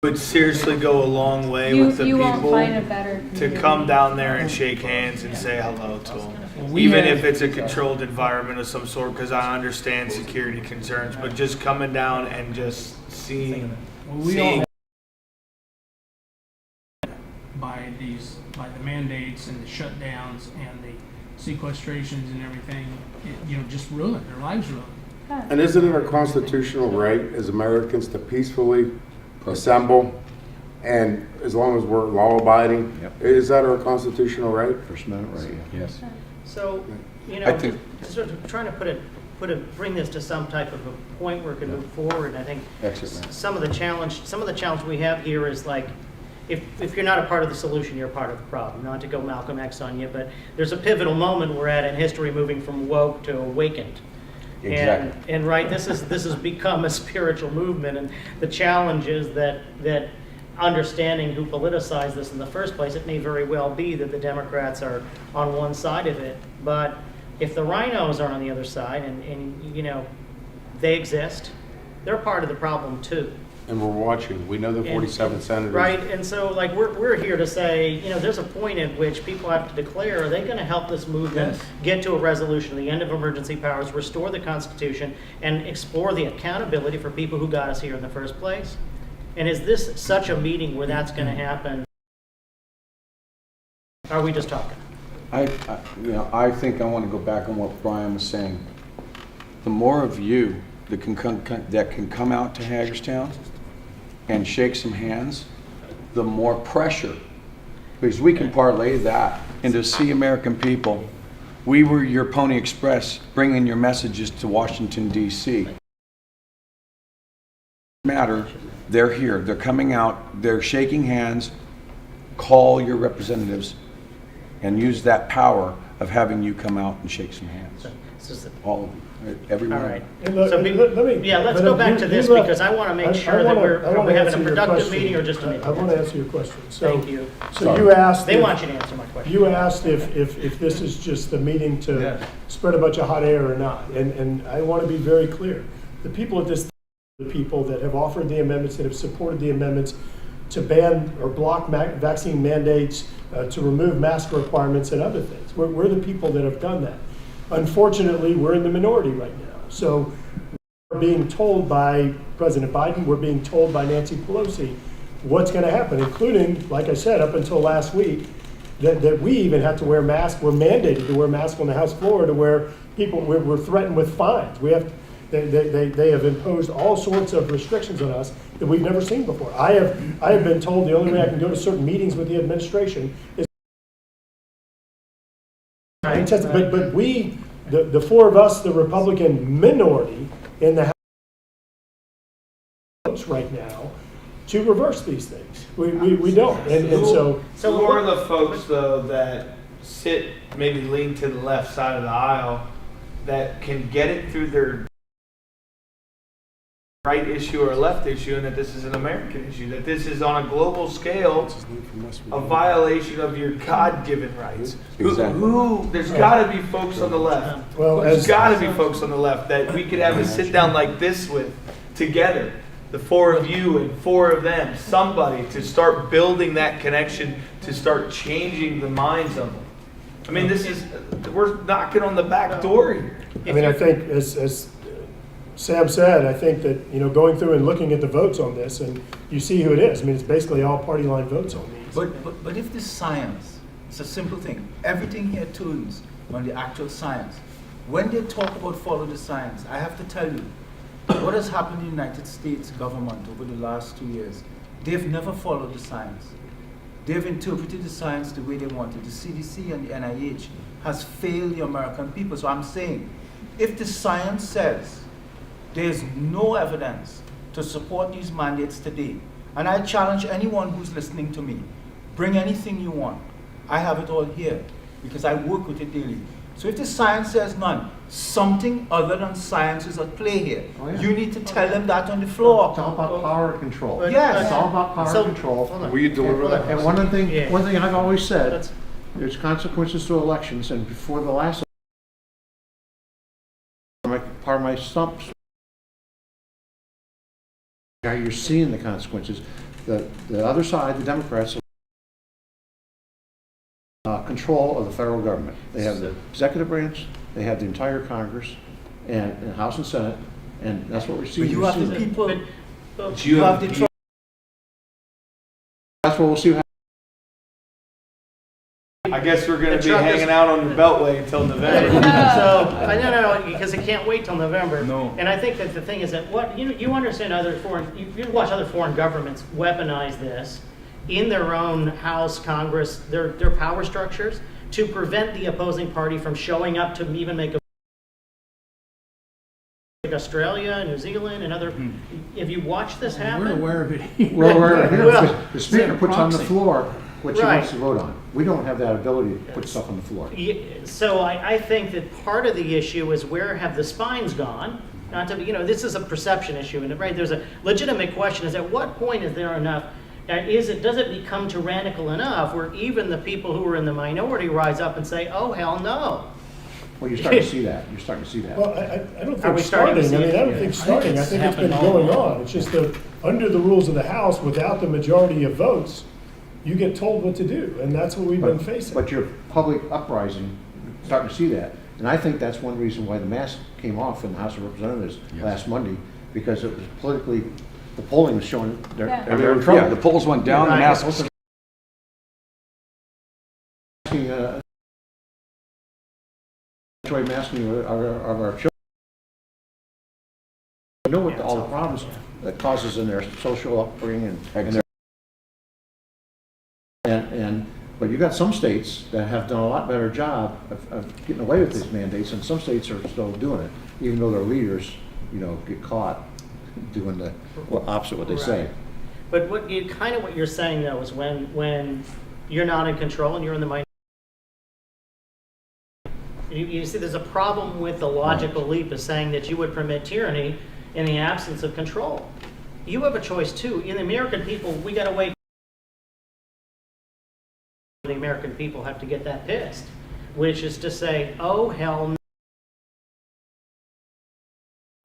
Would seriously go a long way You, with the you won't people find a better to community. come down there and shake hands and say hello to them. Well, we Even had- if it's a controlled environment of some sort, because I understand security concerns, but just coming down and just seeing, We all by the mandates and the shutdowns and the sequestrations and everything, just ruined, their lives ruined. And isn't it our constitutional right as Americans to peacefully assemble? And as long as we're law-abiding, is that our constitutional right? First Amendment right, yes. So, I think- sort of trying to bring this to some type of a point where it can move forward. And I think Exit, man. some of the challenge we have here is like, if you're not a part of the solution, you're a part of the problem. Not to go Malcolm X on you, but there's a pivotal moment we're at in history, moving from woke to awakened. Exactly. And right, this has become a spiritual movement, and the challenge is that understanding who politicized this in the first place, it may very well be that the Democrats are on one side of it, but if the rhinos are on the other side, and they exist, they're part of the problem too. And we're watching. We know the 47 senators. Right, and so like we're here to say, there's a point at which people have to declare, are they going to help this movement get to a resolution, the end of emergency powers, restore the Constitution, and explore the accountability for people who got us here in the first place? And is this such a meeting where that's going to happen? Are we just talking? I think I want to go back on what Brian was saying. The more of you that can come out to Hagerstown and shake some hands, the more pressure, because we can parlay that into See American People. We were your Pony Express, bringing your messages to Washington, D.C. Matter, they're here, they're coming out, they're shaking hands. Call your representatives and use that power of having you come out and shake some hands. All of them, everyone. All right. And look, So let's go back to this because I want to make sure that are we having a productive meeting or just a meeting? I want to answer your question. Thank you. So you asked. They want you to answer my question. You asked if this is just a meeting to spread a bunch of hot air or not. And I want to be very clear. The people at this, the people that have offered the amendments, that have supported the amendments to ban or block vaccine mandates, to remove mask requirements and other things. We're the people that have done that. Unfortunately, we're in the minority right now. So we're being told by President Biden, we're being told by Nancy Pelosi what's going to happen, including, like I said, up until last week, that we even have to wear masks. We're mandated to wear masks on the House floor to where people, we're threatened with fines. They have imposed all sorts of restrictions on us that we've never seen before. I have been told the only way I can go to certain meetings with the administration is but we, the four of us, the Republican minority in the House right now to reverse these things. We don't. And so who are the folks though that sit, maybe lean to the left side of the aisle, that can get it through their right issue or left issue, and that this is an American issue, that this is on a global scale a violation of your God-given rights? Exactly. There's got to be folks on the left. There's got to be folks on the left that we could have a sit down like this with together, the four of you and four of them, somebody to start building that connection, to start changing the minds of them. I mean, we're knocking on the back door here. I mean, I think as Sam said, I think that, going through and looking at the votes on this, and you see who it is. I mean, it's basically all party line votes on these. But if the science, it's a simple thing. Everything here turns on the actual science. When they talk about follow the science, I have to tell you, what has happened in the United States government over the last 2 years, they've never followed the science. They've interpreted the science the way they wanted. The CDC and the NIH has failed the American people. So I'm saying, if the science says there's no evidence to support these mandates today, and I challenge anyone who's listening to me, bring anything you want. I have it all here. because I work with it daily. So if the science says none, something other than science is at play here. Oh, yeah. You need to tell them that on the floor. It's all about power control. Yes. It's all about power control. Will you deliver that? And one thing I've always said, That's- there's consequences to elections, and before the last part of my stump, you're seeing the consequences. The other side, the Democrats, control of the federal government. They have the executive branch, they have the entire Congress, and House and Senate, and that's what we're seeing. But you have the people. But you have the. That's what we'll see. I guess we're going to be hanging out on the Beltway until November. No, because it can't wait till November. No. And I think that the thing is that you understand you watch other foreign governments weaponize this in their own House, Congress, their power structures to prevent the opposing party from showing up to even make a like Australia, New Zealand, and other. If you watch this happen, We're aware of it. We're aware of it. Well, The speaker puts on the proxy. floor what she Right. wants to vote on. We don't have that ability to put stuff on the floor. So I think that part of the issue is where have the spines gone? Not to be, this is a perception issue, and right, there's a legitimate question: is at what point is there enough? Does it become tyrannical enough where even the people who are in the minority rise up and say, "Oh hell no"? Well, you're starting to see that. You're starting to see that. Well, I don't Are think we starting to starting, see I it? don't think starting, I think it's been happened all going along. on. It's just that, under the rules of the House, without the majority of votes, you get told what to do, and that's what we've been facing. But your public uprising, starting to see that. And I think that's one reason why the mask came off in the House of Representatives last Monday, because it was politically, the polling was showing they're in trouble. Yeah, the polls went down, the masks. Masking of our children. I know what all the problems that causes in their social upbringing but you got some states that have done a lot better job of getting away with these mandates, and some states are still doing it, even though their leaders, get caught doing the opposite of what they say. But what you're saying though is when you're not in control and you're in the minority. You see, there's a problem with the logical leap of saying that you would permit tyranny in the absence of control. You have a choice too. In the American people, we got to wait. The American people have to get that pissed, which is to say, oh hell no.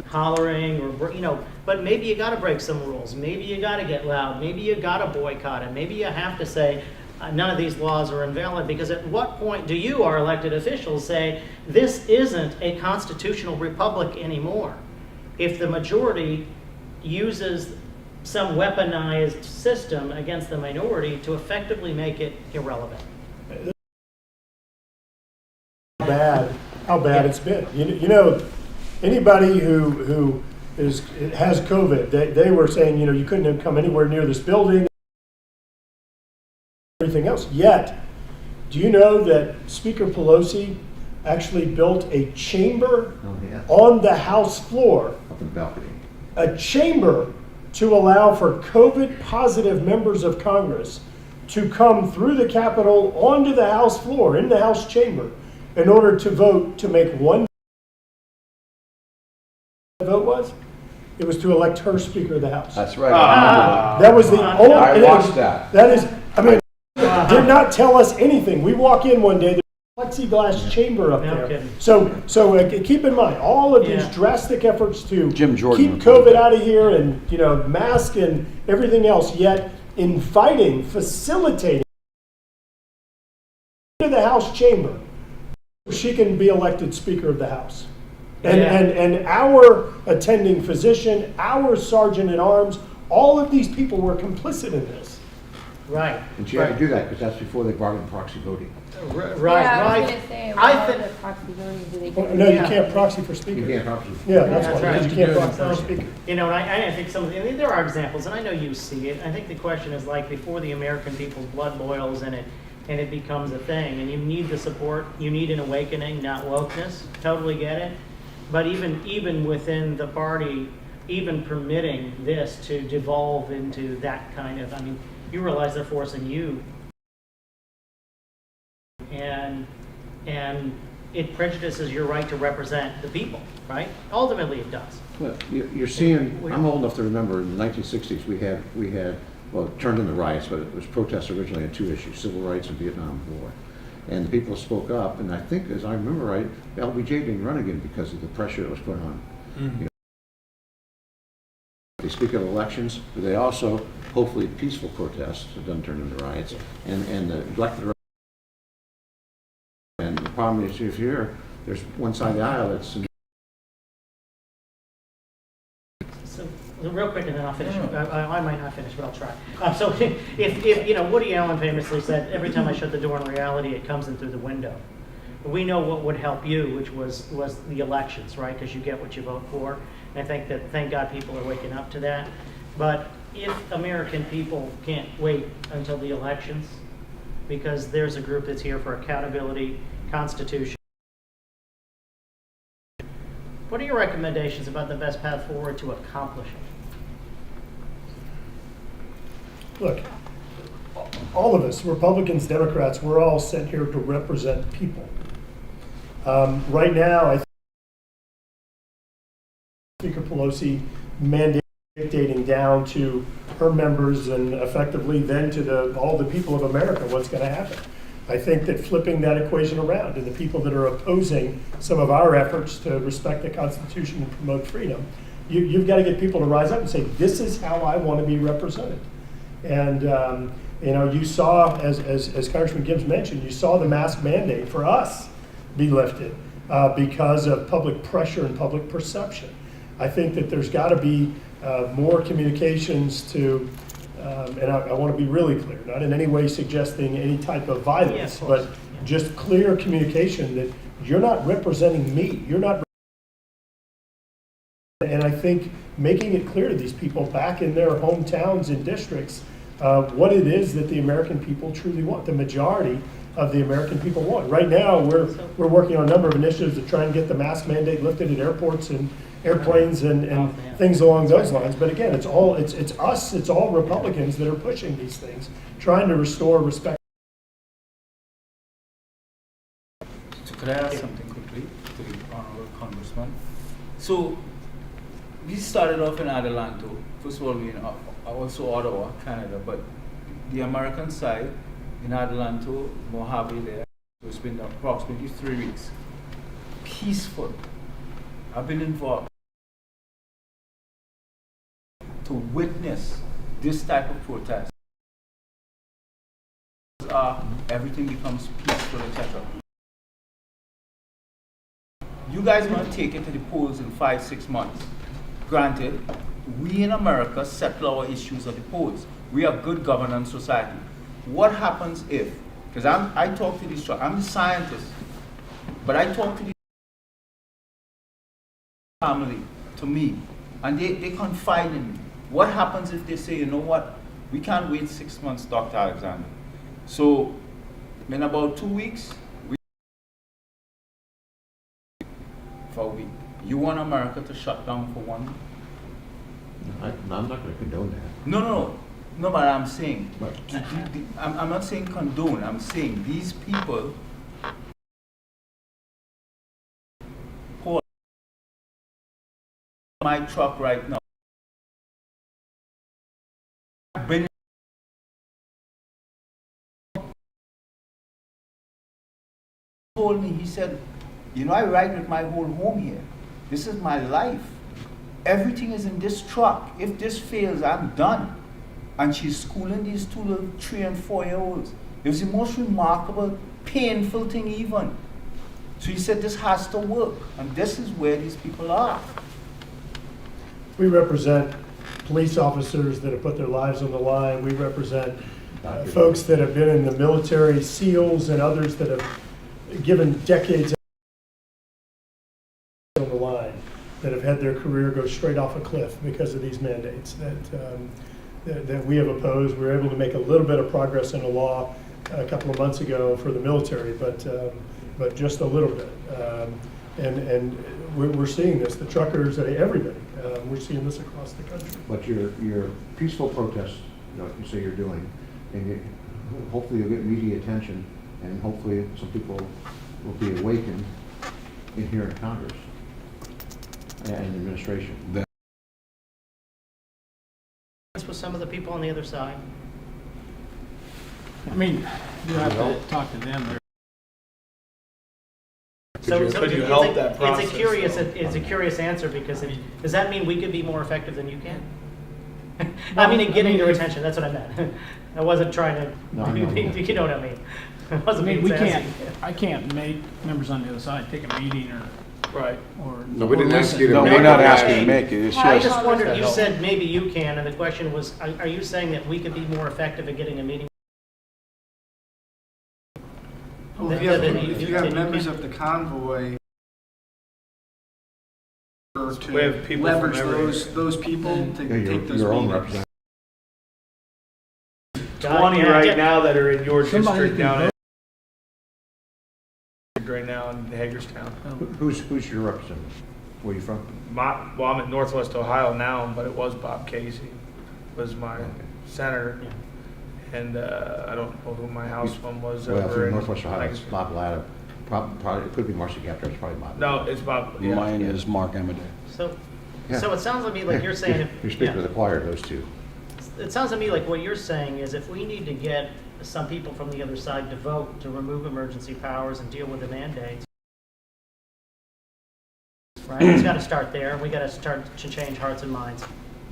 Hollering or but maybe you got to break some rules. Maybe you got to get loud. Maybe you got to boycott it. Maybe you have to say none of these laws are invalid, because at what point do you, our elected officials, say this isn't a constitutional republic anymore if the majority uses some weaponized system against the minority to effectively make it irrelevant? How bad it's been. Anybody who has COVID, they were saying, you couldn't have come anywhere near this building, everything else. Yet, do you know that Speaker Pelosi actually built a chamber on the House floor, Up in the balcony. a chamber to allow for COVID positive members of Congress to come through the Capitol onto the House floor, in the House chamber, in order to vote to make one vote was? It was to elect her Speaker of the House. That's right. That was the only. I watched that. That is, did not tell us anything. We walk in one day, there's a plexiglass chamber up No there. kidding. So keep in mind, all of these Yeah. drastic efforts to Jim Jordan keep COVID out of here and, mask and everything else, yet inviting, facilitating to the House chamber, she can be elected Speaker of the House. And our attending physician, our sergeant at arms, all of these people were complicit in this. Right. And she had to do that because that's before they brought in proxy voting. Right. Yeah, I was going to say, what are the proxy voting do they do? No, you can't proxy for Speaker. You can't proxy. Yeah, that's That's why, right. because you can't proxy for Speaker. And I think there are examples, and I know you see it. I think the question is like before the American people's blood boils and it becomes a thing, and you need the support, you need an awakening, not wokeness. Totally get it. But even within the party, even permitting this to devolve into that kind of, you realize they're forcing you. And and it prejudices your right to represent the people, right? Ultimately, it does. Well, you're seeing, I'm old enough to remember in the 1960s, we had, well, it turned into riots, but it was protests originally on two issues, civil rights and Vietnam War. And the people spoke up, and I think, as I remember right, LBJ didn't run again because of the pressure that was put on. Mm-hmm. You know, they speak of elections, but they also, hopefully, peaceful protests, it doesn't turn into riots, and the elected. And the problem is, if here, there's one side of the aisle that's. So, real quick, and then I'll finish. I might not finish, but I'll try. So, if you know, Woody Allen famously said, "Every time I shut the door in reality, it comes in through the window." We know what would help you, which was the elections, right? Because you get what you vote for. And I think that, thank God, people are waking up to that. But if American people can't wait until the elections, because there's a group that's here for accountability, Constitution. What are your recommendations about the best path forward to accomplish it? Look, all of us, Republicans, Democrats, we're all sent here to represent people. Right now, I think Speaker Pelosi mandating down to her members and effectively then to all the people of America what's going to happen. I think that flipping that equation around and the people that are opposing some of our efforts to respect the Constitution and promote freedom, you've got to get people to rise up and say, this is how I want to be represented. And you know, you saw, as Congressman Gibbs mentioned, you saw the mask mandate for us be lifted because of public pressure and public perception. I think that there's got to be more communications to, and I want to be really clear, not in any way suggesting any type of violence, but just clear communication that you're not representing me. You're not. And I think making it clear to these people back in their hometowns and districts what it is that the American people truly want, the majority of the American people want. Right now, we're working on a number of initiatives to try and get the mask mandate lifted at airports and airplanes and things along those lines. But again, it's us, it's all Republicans that are pushing these things, trying to restore respect. So could I ask something quickly to the Honorable Congressman? So we started off in Adelanto. First of all, we also Ottawa, Canada, but the American side in Adelanto, Mojave there, so it's been approximately 3 weeks. Peaceful. I've been involved to witness this type of protest. Everything becomes peaceful, etc. You guys are going to take it to the polls in 5-6 months. Granted, we in America settle our issues at the polls. We are good governance society. What happens if, because I talk to these, I'm the scientist, but I talk to the family, to me, and they confide in me. What happens if they say, you know what, we can't wait 6 months, Dr. Alexander. So in about 2 weeks, for a week. You want America to shut down for 1 week? I'm not going to condone that. No, but I'm saying, I'm not saying condone, I'm saying these people pull my truck right now. Been told me, he said, you know, I ride with my whole home here. This is my life. Everything is in this truck. If this fails, I'm done. And she's schooling these two little 3 and 4-year-olds. It was the most remarkable, painful thing even. So he said this has to work. And this is where these people are. We represent police officers that have put their lives on the line. We represent folks that have been in the military, SEALs, and others that have given decades on the line, that have had their career go straight off a cliff because of these mandates that we have opposed. We were able to make a little bit of progress in a law a couple of months ago for the military, but just a little bit. And we're seeing this, the truckers, everybody. We're seeing this across the country. But your peaceful protests, you say you're doing, and hopefully you'll get media attention, and hopefully some people will be awakened in here in Congress and administration. With some of the people on the other side. I mean, you have to talk to them. Could you help that process, It's a curious answer, because does that mean we could be more effective than you can? I mean, in getting your attention, that's what I meant. I wasn't trying to, you know what I mean? I wasn't being sassy. I can't make members on the other side take a meeting or. Right. Or. No, we didn't ask you to No, make we're not it. asking to make it. It's I just, just wondered, you said maybe you can, and the question was, are you saying that we could be more effective at getting a meeting? Well, if you have members of the convoy We have people leverage from every- those people to take those your own meetings. representative. 20 right now that are in your Somebody district can down vote. right now in Hagerstown. Who's your representative? Where are you from? Well, I'm in Northwest Ohio now, but it was Bob Casey was my senator. And I don't know who my house one was. Well, if over you're in in Northwest Ohio, it's Bob Latta. Probably, it could be Marcy Gapter, it's probably Bob. No, it's Bob. Yeah. mine is Mark Amadei. So Yeah. it sounds to me like you're saying, You're speaking to the choir, those two. it sounds to me like what you're saying is, if we need to get some people from the other side to vote to remove emergency powers and deal with the mandates, right? It's got to start there. We got to start to change hearts and minds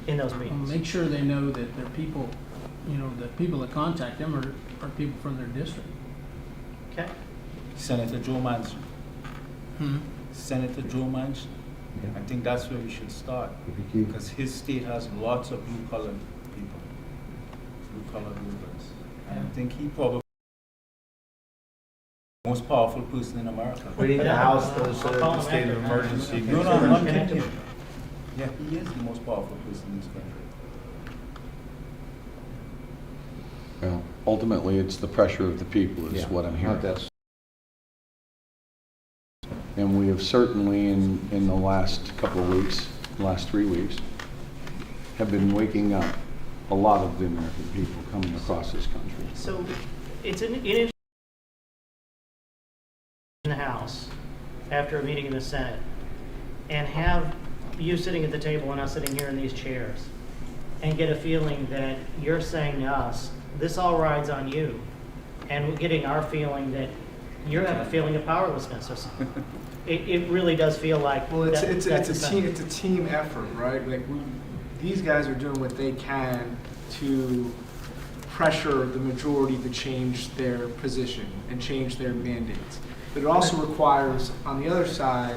in those meetings. Make sure they know that their people, the people that contact them are people from their district. Okay. Senator Joe Manchin. Senator Joe Manchin. Yeah. I think that's where we should start, because his state has lots of blue-collar people, blue-collar workers. And I think he probably the most powerful person in America. We need to house those the state of emergency. No, I'm not kidding you. Yeah, he is the most powerful person in this country. Well, ultimately, it's the pressure of the people is what I'm hearing. And we have certainly, in the last couple of weeks, last 3 weeks, have been waking up a lot of the American people coming across this country. So it is in the House after a meeting in the Senate, and have you sitting at the table and us sitting here in these chairs, and get a feeling that you're saying to us, this all rides on you, and we're getting our feeling that you have a feeling of powerlessness or something. It really does feel like. Well, it's a team effort, right? Like these guys are doing what they can to pressure the majority to change their position and change their mandates. But it also requires, on the other side,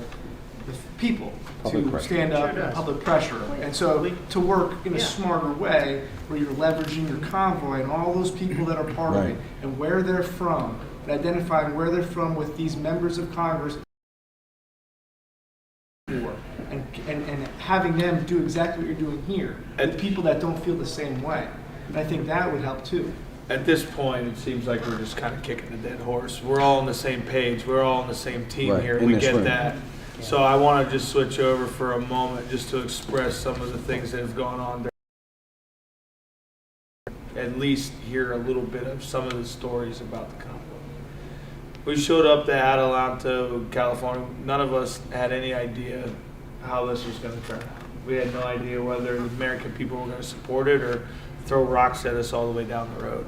the people to stand up and public pressure. And so to work in a smarter way, where you're leveraging your convoy and all those people that are part of it, and where they're from, and identifying where they're from with these members of Congress, and having them do exactly what you're doing here, with people that don't feel the same way. And I think that would help too. At this point, it seems like we're just kind of kicking a dead horse. We're all on the same page. We're all on the same team here. We get that. So I want to just switch over for a moment just to express some of the things that have gone on there. At least hear a little bit of some of the stories about the convoy. We showed up to Adelanto, California. None of us had any idea how this was going to turn out. We had no idea whether the American people were going to support it or throw rocks at us all the way down the road.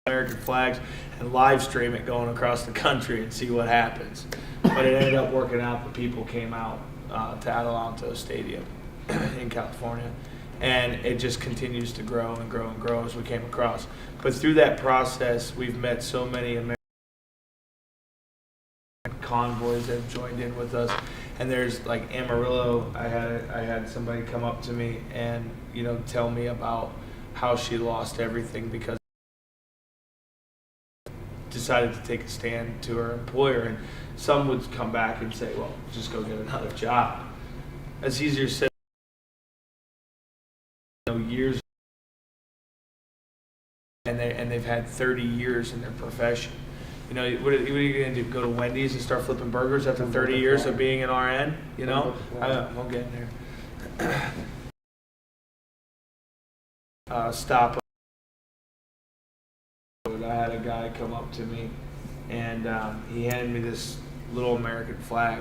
American flags and live stream it going across the country and see what happens. But it ended up working out. The people came out to Adelanto Stadium in California, and it just continues to grow and grow and grow as we came across. But through that process, we've met so many American convoys that have joined in with us. And there's like Amarillo, I had somebody come up to me and tell me about how she lost everything because decided to take a stand to her employer. And some would come back and say, well, just go get another job. That's easier said years, and they've had 30 years in their profession. What are you going to do? Go to Wendy's and start flipping burgers after 30 years of being an RN? I'll get in there. Stop. I had a guy come up to me and he handed me this little American flag,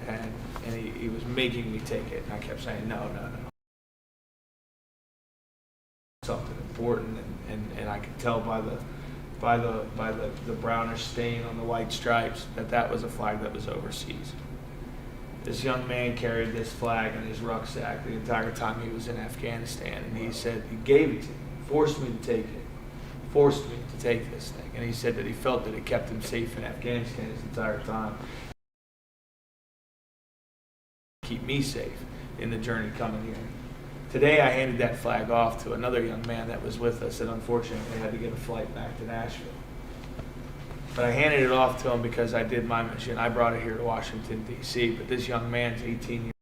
and he was making me take it, and I kept saying no, no, no. Something important, and I could tell by the brownish stain on the white stripes that was a flag that was overseas. This young man carried this flag in his rucksack the entire time he was in Afghanistan, and he said he gave it to me, forced me to take it, forced me to take this thing, and he said that he felt that it kept him safe in Afghanistan his entire time. Keep me safe in the journey coming here. Today I handed that flag off to another young man that was with us that unfortunately had to get a flight back to Nashville. But I handed it off to him because I did my mission. I brought it here to Washington, D.C., but this young man's 18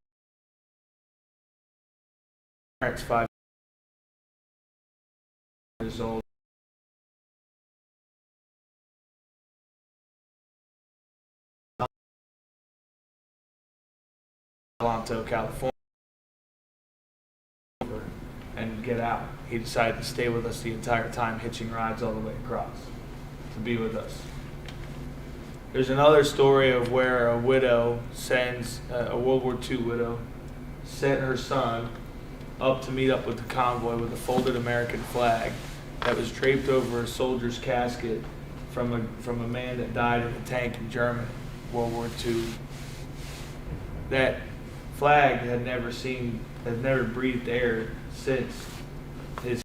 years old. Toronto, California, and get out. He decided to stay with us the entire time, hitching rides all the way across to be with us. There's another story of where a widow sends, a World War II widow, sent her son up to meet up with the convoy with a folded American flag that was draped over a soldier's casket from a man that died in a tank in Germany, World War II. That flag had never breathed air since his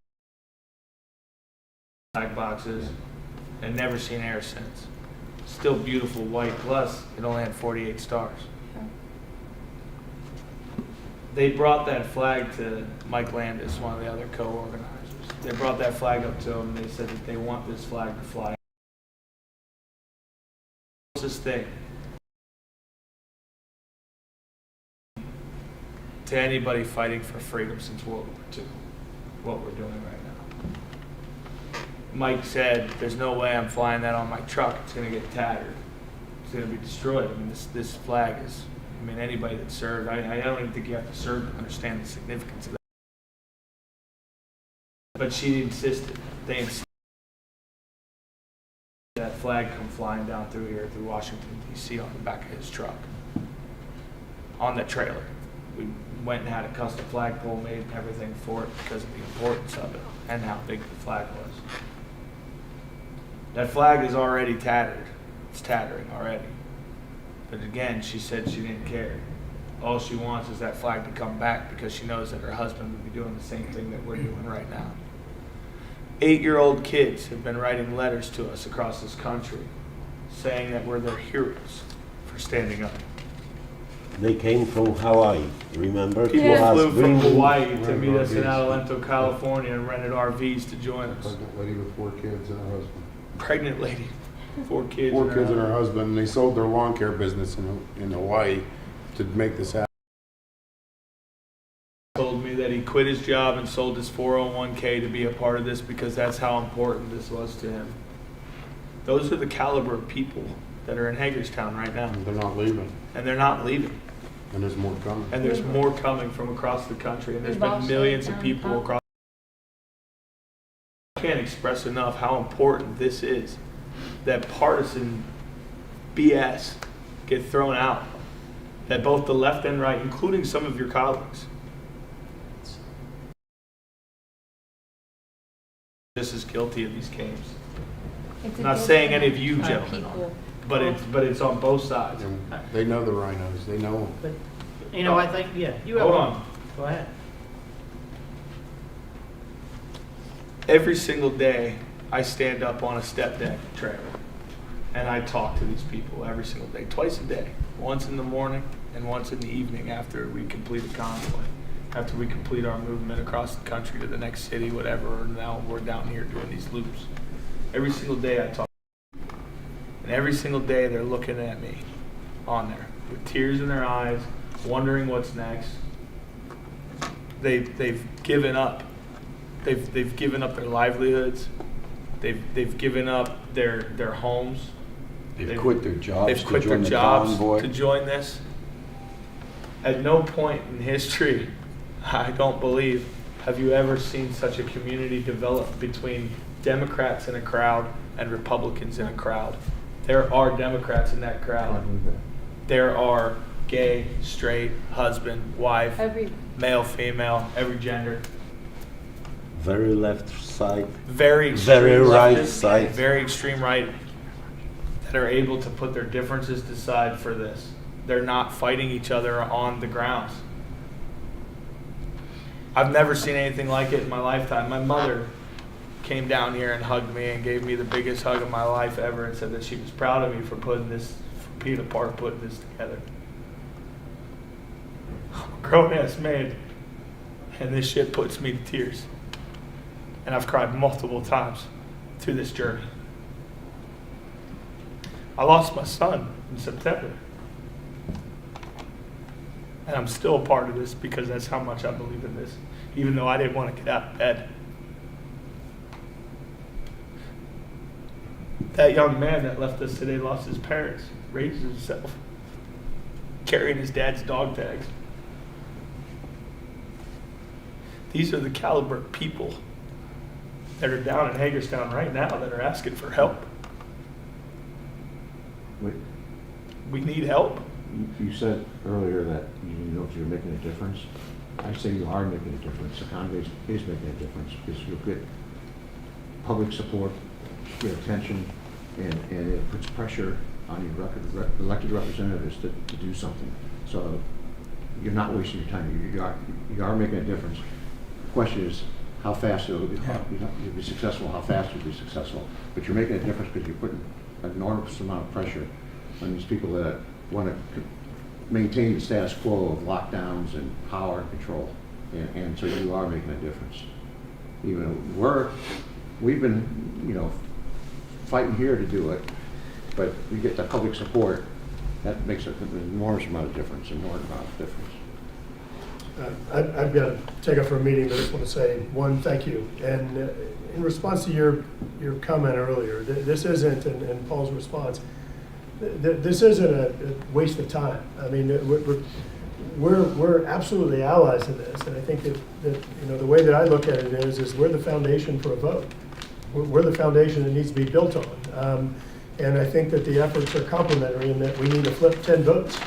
flag boxes, and never seen air since. Still beautiful white, plus it only had 48 stars. They brought that flag to Mike Landis, one of the other co-organizers. They brought that flag up to him, and they said that they want this flag to fly. Closest thing to anybody fighting for freedom since World War II, what we're doing right now. Mike said, there's no way I'm flying that on my truck. It's going to get tattered. It's going to be destroyed. I mean, this flag is, I mean, anybody that served, I don't even think you have to serve to understand the significance of that. But she insisted, they insisted that flag come flying down through here, through Washington, D.C. on the back of his truck, on the trailer. We went and had a custom flagpole made and everything for it because of the importance of it and how big the flag was. That flag is already tattered. It's tattering already. But again, she said she didn't care. All she wants is that flag to come back because she knows that her husband would be doing the same thing that we're doing right now. 8-year-old kids have been writing letters to us across this country saying that we're their heroes for standing up. They came from Hawaii, remember? People flew from Hawaii to meet us in Adelanto, California, and rented RVs to join us. Pregnant lady with 4 kids and her husband. Pregnant lady, 4 kids. 4 kids and her husband. And they sold their lawn care business in Hawaii to make this happen. Told me that he quit his job and sold his 401k to be a part of this because that's how important this was to him. Those are the caliber of people that are in Hagerstown right now. And they're not leaving. And they're not leaving. And there's more coming. And there's more coming from across the country. And there's been millions of people across. I can't express enough how important this is. That partisan BS get thrown out. That both the left and right, including some of your colleagues, just as guilty of these games. I'm not saying any of you gentlemen are, but it's on both sides. And they know the rhinos. They know them. But, you know, I think, yeah. You have Hold on. Go ahead. Every single day, I stand up on a step deck trailer, and I talk to these people every single day, twice a day, once in the morning and once in the evening after we complete a convoy, after we complete our movement across the country to the next city, whatever, or now we're down here doing these loops. Every single day I talk to them, and every single day they're looking at me on there with tears in their eyes, wondering what's next. They've given up. They've given up their livelihoods. They've given up their homes. They've quit their jobs. They've quit their jobs to join this. At no point in history, I don't believe, have you ever seen such a community develop between Democrats in a crowd and Republicans in a crowd There are Democrats in that crowd. There are gay, straight, husband, wife, male, female, every gender. Very left side. Very right leftist, side. Very extreme right that are able to put their differences aside for this. They're not fighting each other on the grounds. I've never seen anything like it in my lifetime. My mother came down here and hugged me and gave me the biggest hug of my life ever and said that she was proud of me for putting this, for being a part of putting this together. I'm a grown-ass man, and this shit puts me to tears. And I've cried multiple times through this journey. I lost my son in September. And I'm still a part of this because that's how much I believe in this, even though I didn't want to get out of bed. That young man that left us today lost his parents, raised himself, carrying his dad's dog tags. These are the caliber of people that are down in Hagerstown right now that are asking for help. Wait. We need help. You said earlier that you didn't know if you were making a difference. I say you are making a difference. The Convoy is making a difference because you'll get public support, you get attention, and it puts pressure on your elected representatives to do something. So you're not wasting your time. You are making a difference. The question is how fast you'll be successful, how fast you'll be successful. But you're making a difference because you're putting an enormous amount of pressure on these people that want to maintain the status quo of lockdowns and power and control. And so you are making a difference. Even we've been, fighting here to do it, but we get the public support. That makes an enormous amount of difference, I've got to take up for a meeting, but I just want to say one, thank you. And in response to your comment earlier, this isn't, and Paul's response, this isn't a waste of time. I mean, we're absolutely allies in this, and I think that the way that I look at it is we're the foundation for a vote. We're the foundation that needs to be built on, and I think that the efforts are complementary in that we need to flip 10 votes,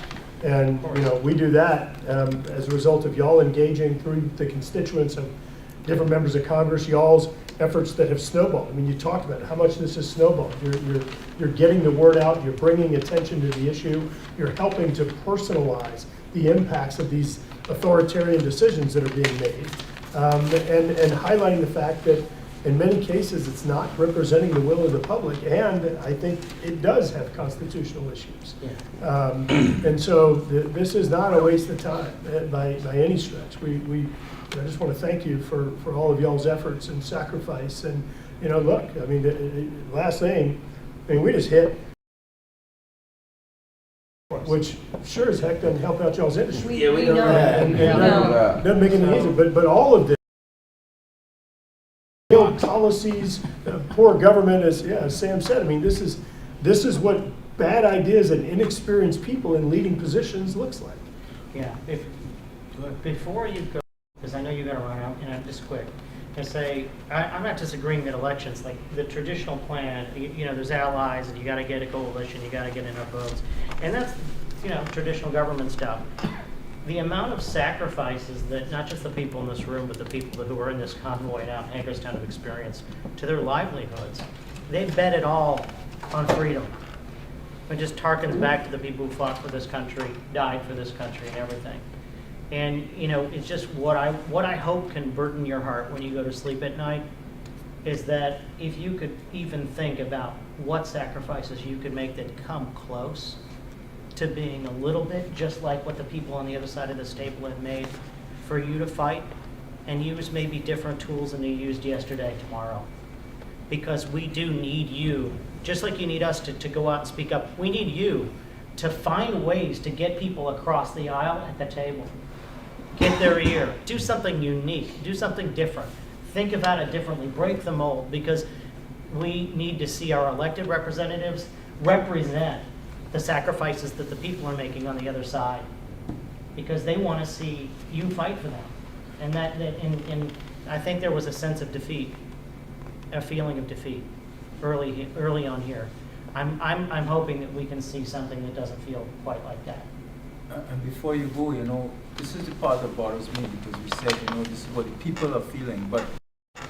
and we do that as a result of y'all engaging through the constituents of different members of Congress, y'all's efforts that have snowballed. I mean, you talked about how much this has snowballed. You're getting the word out. You're bringing attention to the issue. You're helping to personalize the impacts of these authoritarian decisions that are being made, and highlighting the fact that in many cases it's not representing the will of the public, and I think it does have constitutional issues. Yeah. And so this is not a waste of time by any stretch. I just want to thank you for all of y'all's efforts and sacrifice. And look, I mean, the last thing, we just hit, which sure as heck doesn't help out y'all's industry. We know that. And doesn't make it any easier. But all of this, policies, poor government, as Sam said. I mean, this is what bad ideas and inexperienced people in leading positions looks like. Yeah. Before you go, because I know you're going to run out, and I'm just quick, and say I'm not disagreeing that elections, like the traditional plan, there's allies, and you got to get a coalition, you got to get enough votes, and that's traditional government stuff. The amount of sacrifices that not just the people in this room, but the people who are in this convoy now in Hagerstown have experienced to their livelihoods, they've bet it all on freedom. It just harkens back to the people who fought for this country, died for this country, and everything. And it's just what I hope can burden your heart when you go to sleep at night is that if you could even think about what sacrifices you could make that come close to being a little bit just like what the people on the other side of this table have made for you to fight and use maybe different tools than you used yesterday, tomorrow. Because we do need you, just like you need us to go out and speak up, we need you to find ways to get people across the aisle at the table. Get their ear, do something unique, do something different. Think about it differently, break the mold, because we need to see our elected representatives represent the sacrifices that the people are making on the other side, because they want to see you fight for them. And I think there was a sense of defeat, a feeling of defeat early on here. I'm hoping that we can see something that doesn't feel quite like that. And before you go, this is the part that bothers me, because we said, this is what the people are feeling. But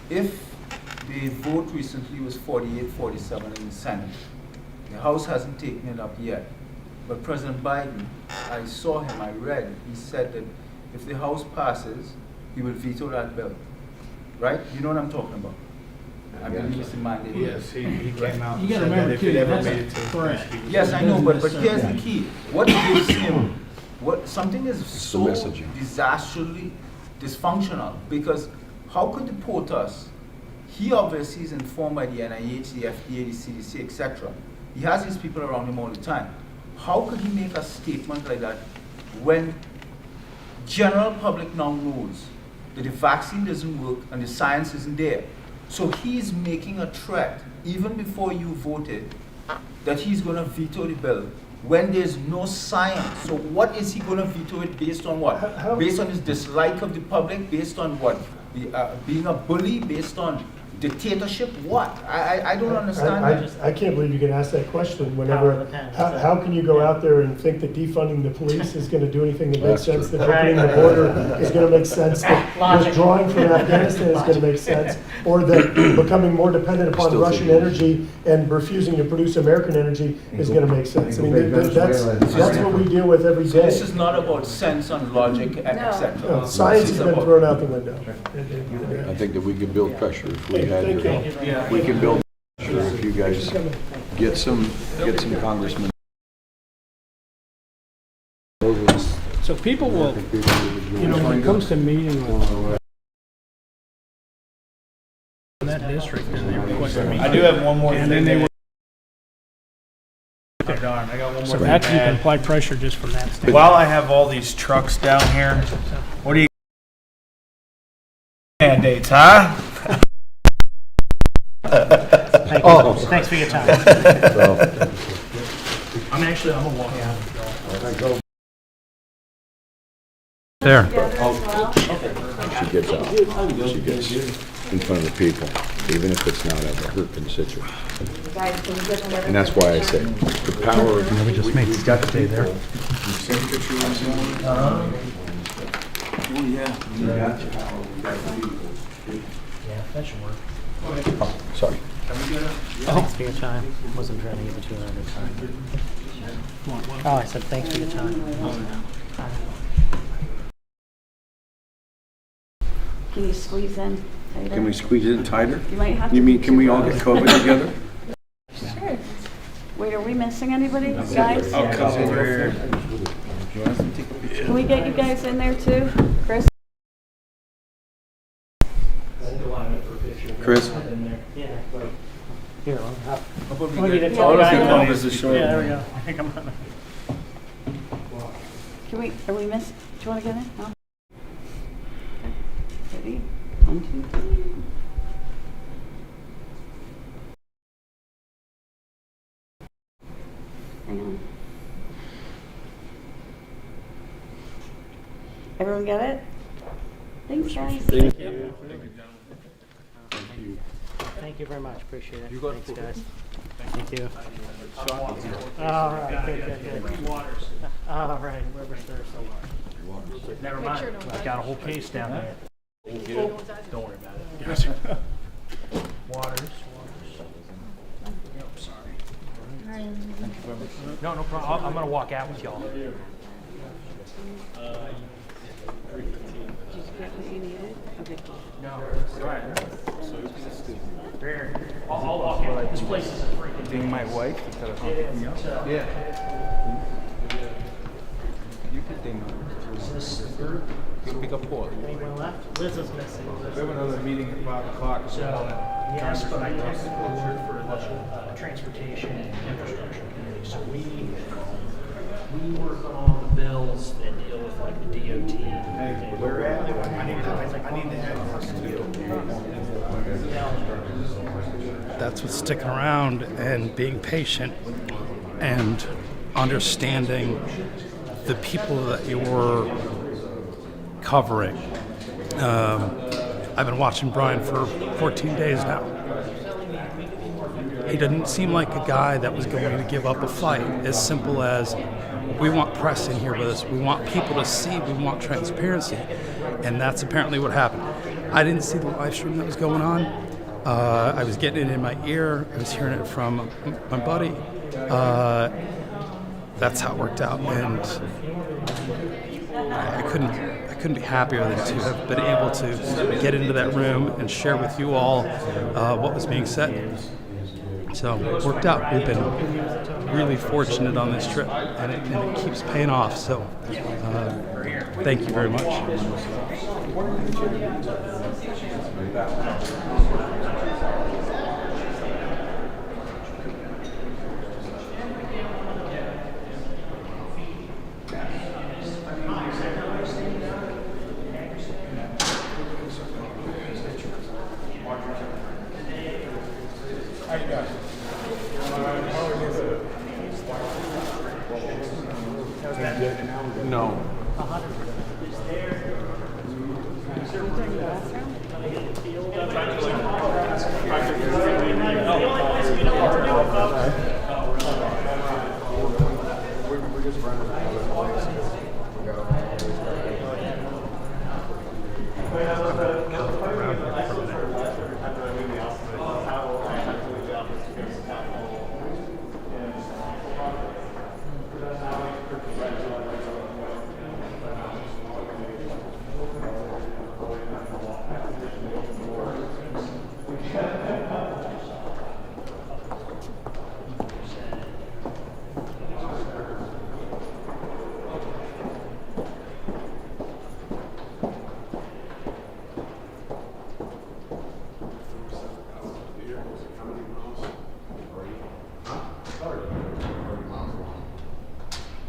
if the vote recently was 48-47 in the Senate, the House hasn't taken it up yet. But President Biden, I saw him, I read, he said that if the House passes, he will veto that bill. Right? You know what I'm talking about? I believe it's the mandate. Yes, he came out You and gotta said that remember if too, it ever that's made it to the correct. press, he would- Yes, I know, but here's the key. What gives him, something is so messaging. disastrously dysfunctional, because how could the POTUS, he obviously is informed by the NIH, the FDA, the CDC, etc. He has his people around him all the time. How could he make a statement like that when general public now knows that the vaccine doesn't work and the science isn't there? So he's making a threat, even before you voted, that he's going to veto the bill when there's no science. So what is he going to veto it based on what? Based on his dislike of the public? Based on what? Being a bully? Based on dictatorship? What? I don't understand that. I can't believe you can ask that question whenever, how can you go out there and think that defunding the police is going to do anything that makes sense, that opening the border is going to make sense, that withdrawing from Afghanistan is going to make sense, or that becoming more dependent upon Russian energy and refusing to produce American energy is going to make sense. I mean, that's what we deal with every So day. this is not about sense and logic, etc. No, science has been thrown out the window. I think that we could build pressure if we had Thank your you. help. We can build pressure if you guys get some congressmen. So people will, when it comes to meeting with that district, and they request a meeting. I do have one more And thing. then they were. Oh, darn, I got one more So thing that's, to you can add. apply pressure just from that standpoint. While I have all these trucks down here, what do you mandates, huh? Thank you. Thanks for your time. I'm gonna walk out. There. She gets out. She gets in front of the people, even if it's not of her constituents. And that's why I say the power of. Let me just make Scott stay there. Yeah, that should work. Oh, sorry. Thanks for your time. Wasn't trying to give it to you at a time. Oh, I said thanks for your time. Can you squeeze in tighter? Can we squeeze it in tighter? You might have to. You mean, can we all get COVID together? Sure. Wait, are we missing anybody, guys? I'll come over here. Can we get you guys in there too? Chris? Chris? Here, we get tall guy? Columbus is short. Yeah, there we go. I think I'm on. Are we missing? Do you want to get in? No? Okay. Ready? 1, 2, 3. Hang on. Everyone get it? Thanks, guys. Thank you. Thank you very much. Appreciate it. Thanks, guys. Thank you. All right. Good. All right. Wherever's there, so never mind. I've got a whole case down there. Don't worry about it. Yes. Waters. Yep, sorry. No problem. I'm gonna walk out with y'all. Did you get what you needed? Okay. No, it's all right. I'll walk in. This place is a freaking. Being my wife, instead of It me up. is. Yeah. You could ding Is this the group? You can pick up Paul. Anyone left? Liz is missing. We have another meeting at 5 o'clock. So, yes, but I texted forward for the transportation and infrastructure committee. So we work on all the bills that deal with like the DOT. Hey, where at? I need to add this to you. That's what's sticking around and being patient and understanding the people that you're covering. I've been watching Brian for 14 days now. He didn't seem like a guy that was going to give up a fight. As simple as, we want press in here with us. We want people to see. We want transparency. And that's apparently what happened. I didn't see the live stream that was going on. I was getting it in my ear. I was hearing it from my buddy. That's how it worked out. And I couldn't be happier than to have been able to get into that room and share with you all what was being said. So it worked out. We've been really fortunate on this trip, and it keeps paying off. So thank you very much. No.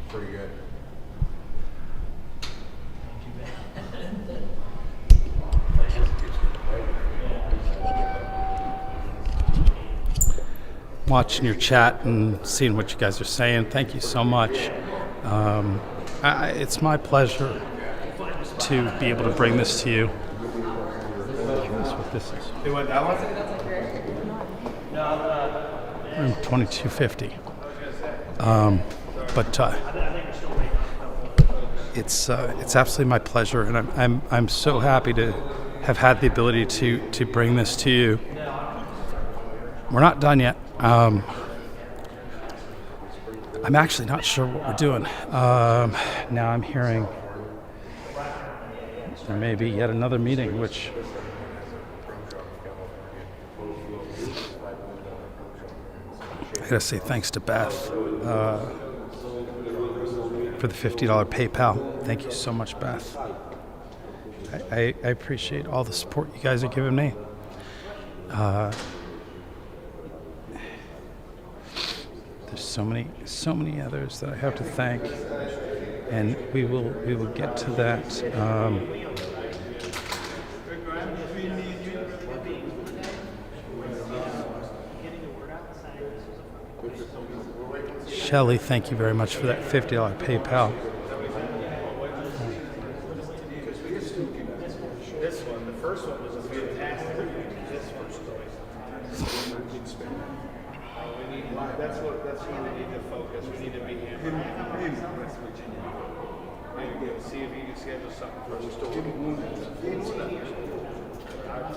Pretty good. Watching your chat and seeing what you guys are saying. Thank you so much. It's my pleasure to be able to bring this to you. I'm curious what this is. They went that one? Room 2250. But it's absolutely my pleasure, and I'm so happy to have had the ability to bring this to you. We're not done yet. I'm actually not sure what we're doing. Now I'm hearing there may be yet another meeting, which I gotta say thanks to Beth for the $50 PayPal. Thank you so much, Beth. I appreciate all the support you guys are giving me. There's so many others that I have to thank, and we will get to that. Shelly, thank you very much for that $50 PayPal. This one, the first one was a fantastic meeting. This one's that's what we need to focus. We need to be here. See if you can schedule something for us.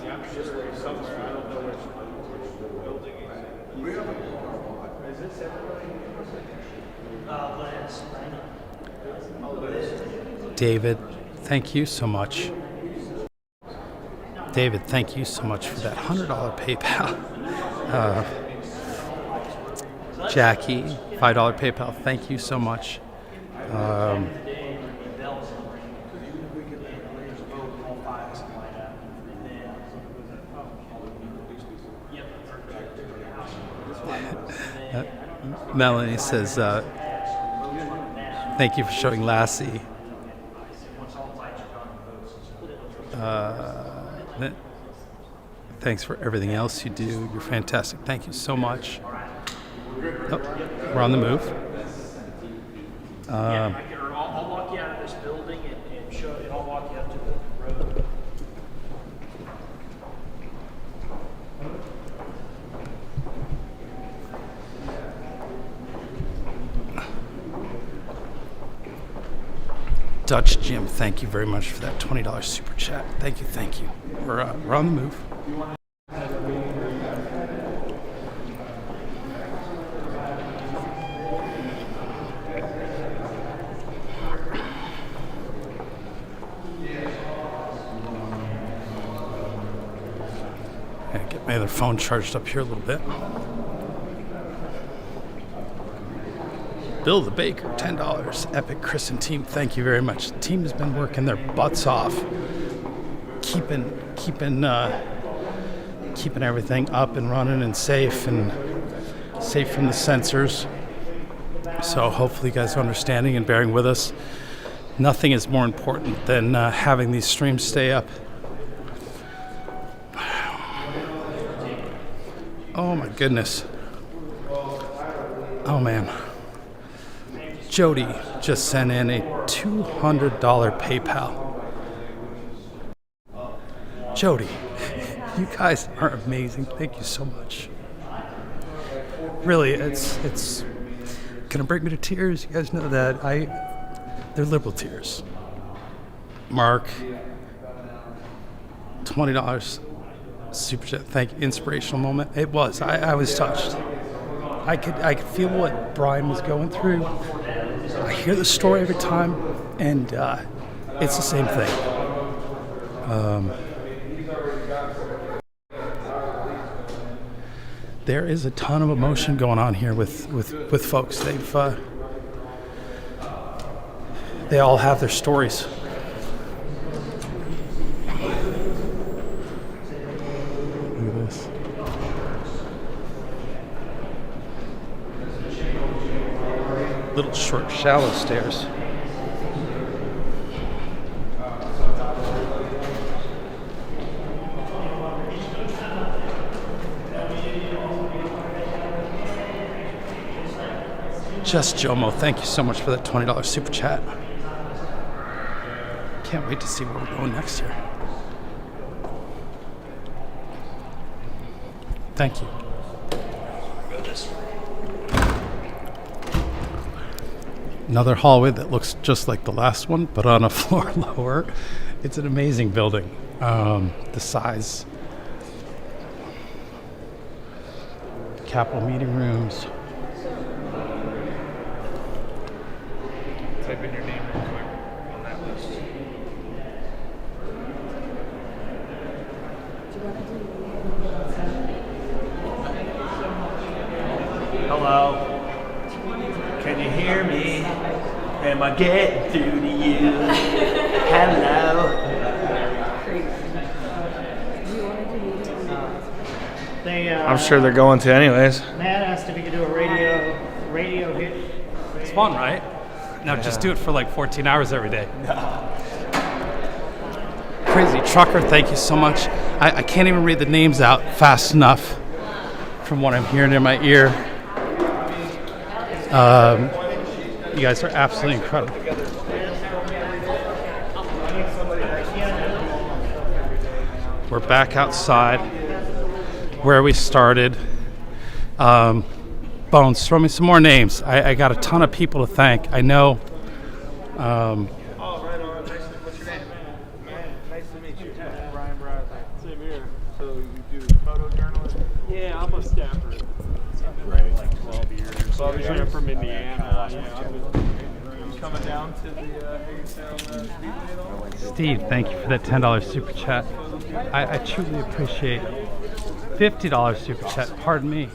I'm sure there's somewhere. I don't know which building is this everybody? David, thank you so much. David, thank you so much for that $100 PayPal. Jackie, $5 PayPal. Thank you so much. Melanie says, thank you for showing Lassie. Thanks for everything else you do. You're fantastic. Thank you so much. Oh, we're on the move. I'll walk you out of this building and show you. I'll walk you up to the road. Dutch Jim, thank you very much for that $20 super chat. Thank you, thank you. We're on the move. Get my other phone charged up here a little bit. Bill the Baker, $10. Epic Chris and team, thank you very much. The team has been working their butts off, keeping everything up and running and safe from the sensors. So hopefully you guys are understanding and bearing with us. Nothing is more important than having these streams stay up. Oh my goodness. Oh man. Jody just sent in a $200 PayPal. Jody, you guys are amazing. Thank you so much. Really, it's gonna bring me to tears. You guys know that. They're liberal tears. Mark, $20 super chat. Thank you. Inspirational moment. It was. I was touched. I could feel what Brian was going through. I hear the story every time, and it's the same thing. There is a ton of emotion going on here with folks. They all have their stories. Look at this. Little short, shallow stairs. Just Jomo, thank you so much for that $20 super chat. Can't wait to see where we're going next year. Thank you. Another hallway that looks just like the last one, but on a floor lower. It's an amazing building. The size. Capitol meeting rooms. Type in your name real quick on that list. Hello. Can you hear me? Am I getting through to you? Hello. I'm sure they're going to anyways. Matt asked if he could do a radio hit. It's fun, right? Now just do it for like 14 hours every day. Crazy Trucker, thank you so much. I can't even read the names out fast enough from what I'm hearing in my ear. You guys are absolutely incredible. We're back outside where we started. Bones, throw me some more names. I got a ton of people to thank. I know. Oh, right on. What's your name? Nice to meet you. Brian Brown. Same here. So you do photojournalism? Yeah, I'm a staffer. Right. Like 12 years. 12 years. I'm from Indiana. Coming down to the Hagerstown Speedway at all? Steve, thank you for that $10 super chat. I truly appreciate it. $50 super chat, pardon me.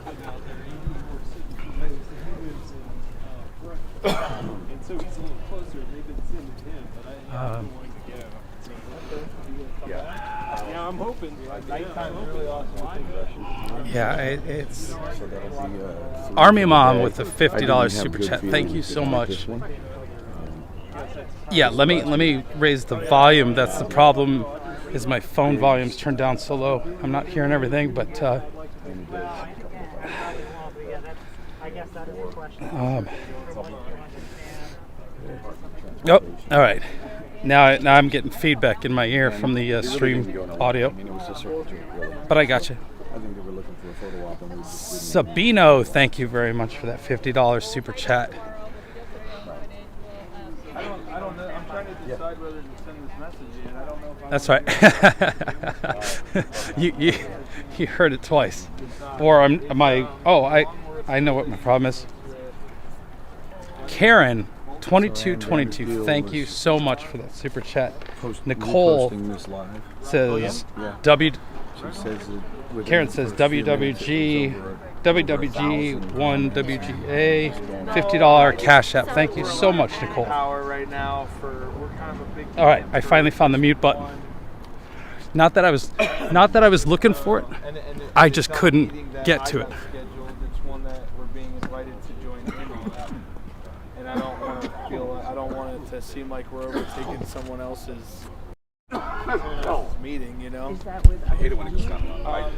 So he's a little closer. They've been sending him, but I haven't wanted to go. Yeah, I'm hoping. Nighttime's really awesome. Yeah, it's Army Mom with the $50 super chat. Thank you so much. Yeah, let me raise the volume. That's the problem. Is my phone volume's turned down so low. I'm not hearing everything, but I guess that is the question. Oh, all right. Now I'm getting feedback in my ear from the stream audio. But I got you. Sabino, thank you very much for that $50 super chat. I don't know. I'm trying to decide whether to send this message in. I don't know if That's right. You heard it twice. Or am I? Oh, I know what my problem is. Karen, 2222. Thank you so much for that super chat. Nicole says Karen says WWG1 WGA $50 Cash App. Thank you so much, Nicole. Right now we're kind of a big. All right, I finally found the mute button. Not that I was looking for it. I just couldn't get to it. It's one that we're being invited to join in on. And I don't want it to seem like we're overtaking someone else's meeting, you know? I hate it when it goes down. Well,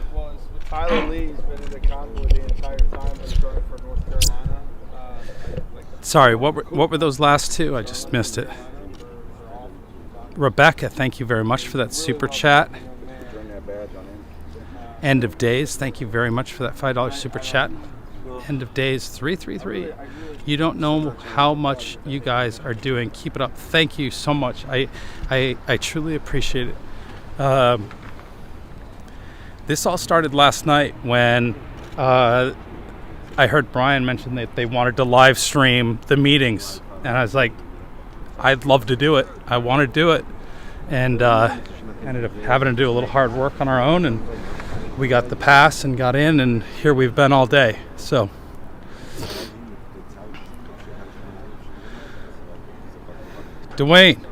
with Tyler Lee, he's been in the Convoy the entire time. He's running for North Carolina. Sorry, what were those last two? I just missed it. Rebecca, thank you very much for that super chat. End of Days, thank you very much for that $5 super chat. End of Days 333. You don't know how much you guys are doing. Keep it up. Thank you so much. I truly appreciate it. This all started last night when I heard Brian mention that they wanted to live stream the meetings, and I was like, I'd love to do it. I want to do it, and ended up having to do a little hard work on our own, and we got the pass and got in, and here we've been all day. So Dwayne,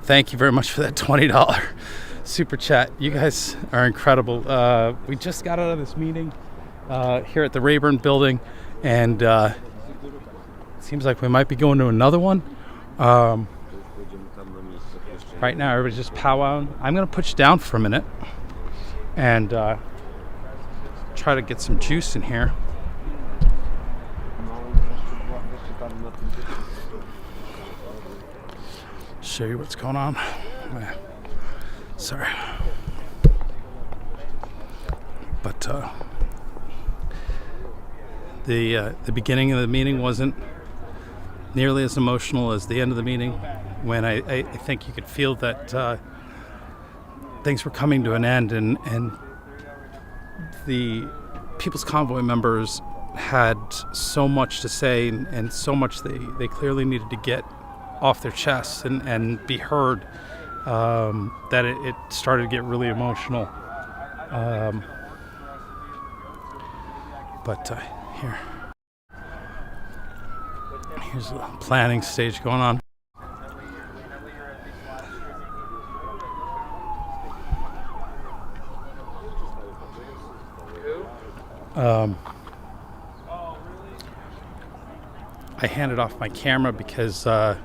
thank you very much for that $20 super chat. You guys are incredible. We just got out of this meeting here at the Rayburn building, and it seems like we might be going to another one. Right now, everybody's just powwowing. I'm going to put you down for a minute and try to get some juice in here. Show you what's going on. Sorry. But the beginning of the meeting wasn't nearly as emotional as the end of the meeting, when I think you could feel that things were coming to an end, and the People's Convoy members had so much to say, and so much they clearly needed to get off their chests and be heard, that it started to get really emotional. Here's the planning stage going on. I handed off my camera because I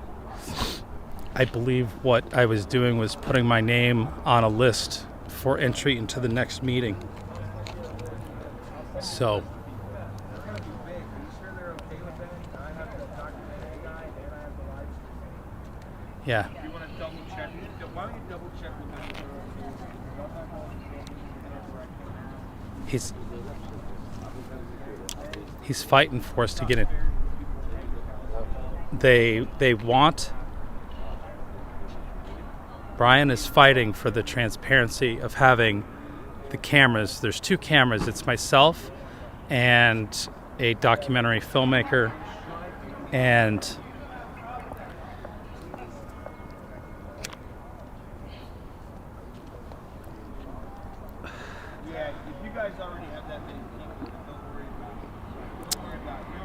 believe what I was doing was putting my name on a list for entry into the next meeting. So yeah. He's fighting for us to get in. They want. Brian is fighting for the transparency of having the cameras. There's two cameras. It's myself and a documentary filmmaker, and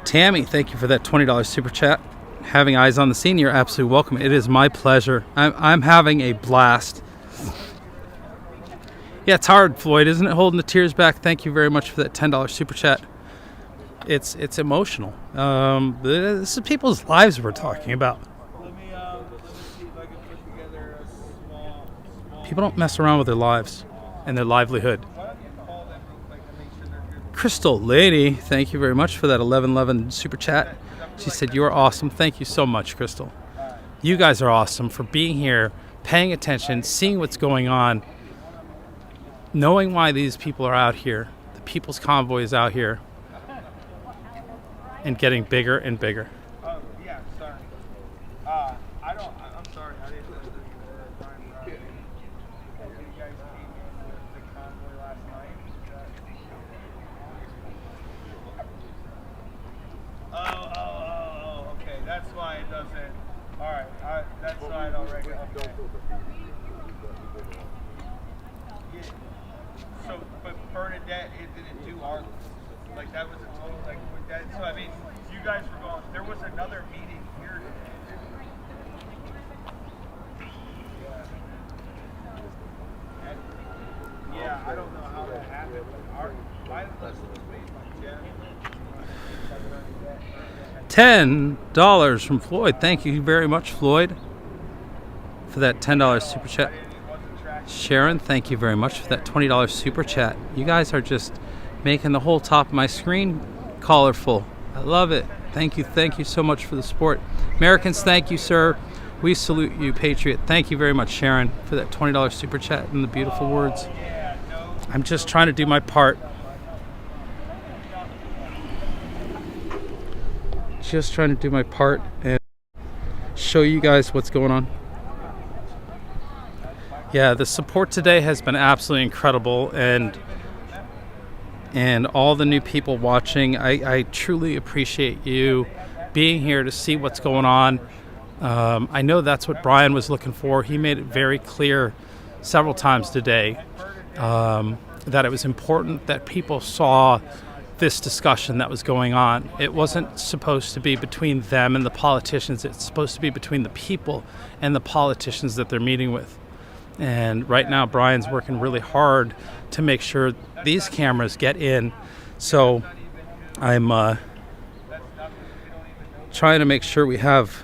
Tammy, thank you for that $20 super chat. Having eyes on the scene, you're absolutely welcome. It is my pleasure. I'm having a blast. Yeah, it's hard, Floyd, isn't it? Holding the tears back. Thank you very much for that $10 super chat. It's emotional. This is people's lives we're talking about. People don't mess around with their lives and their livelihood. Crystal Lady, thank you very much for that 1111 super chat. She said, "You are awesome." Thank you so much, Crystal. You guys are awesome for being here, paying attention, seeing what's going on, knowing why these people are out here. The People's Convoy is out here and getting bigger and bigger. Yeah, sorry. I'm sorry, I didn't know that you were Brian Brown. You guys came in with the convoy last night. Oh, okay. That's why it doesn't. All right, that's why I don't reckon. Okay. Yeah. So, but Bernadette, it didn't do our list. Like that was a total like with that. So I mean, you guys were going. There was another meeting here today. Yeah, I don't know how that happened. My list was made by Jeff. $10 from Floyd. Thank you very much, Floyd, for that $10 super chat. Sharon, thank you very much for that $20 super chat. You guys are just making the whole top of my screen colorful. I love it. Thank you so much for the support. Americans, thank you, sir. We salute you, Patriot. Thank you very much, Sharon, for that $20 super chat and the beautiful words. I'm just trying to do my part. Just trying to do my part and show you guys what's going on. Yeah, the support today has been absolutely incredible, and all the new people watching, I truly appreciate you being here to see what's going on. I know that's what Brian was looking for. He made it very clear several times today that it was important that people saw this discussion that was going on. It wasn't supposed to be between them and the politicians. It's supposed to be between the people and the politicians that they're meeting with. And right now, Brian's working really hard to make sure these cameras get in. So I'm trying to make sure we have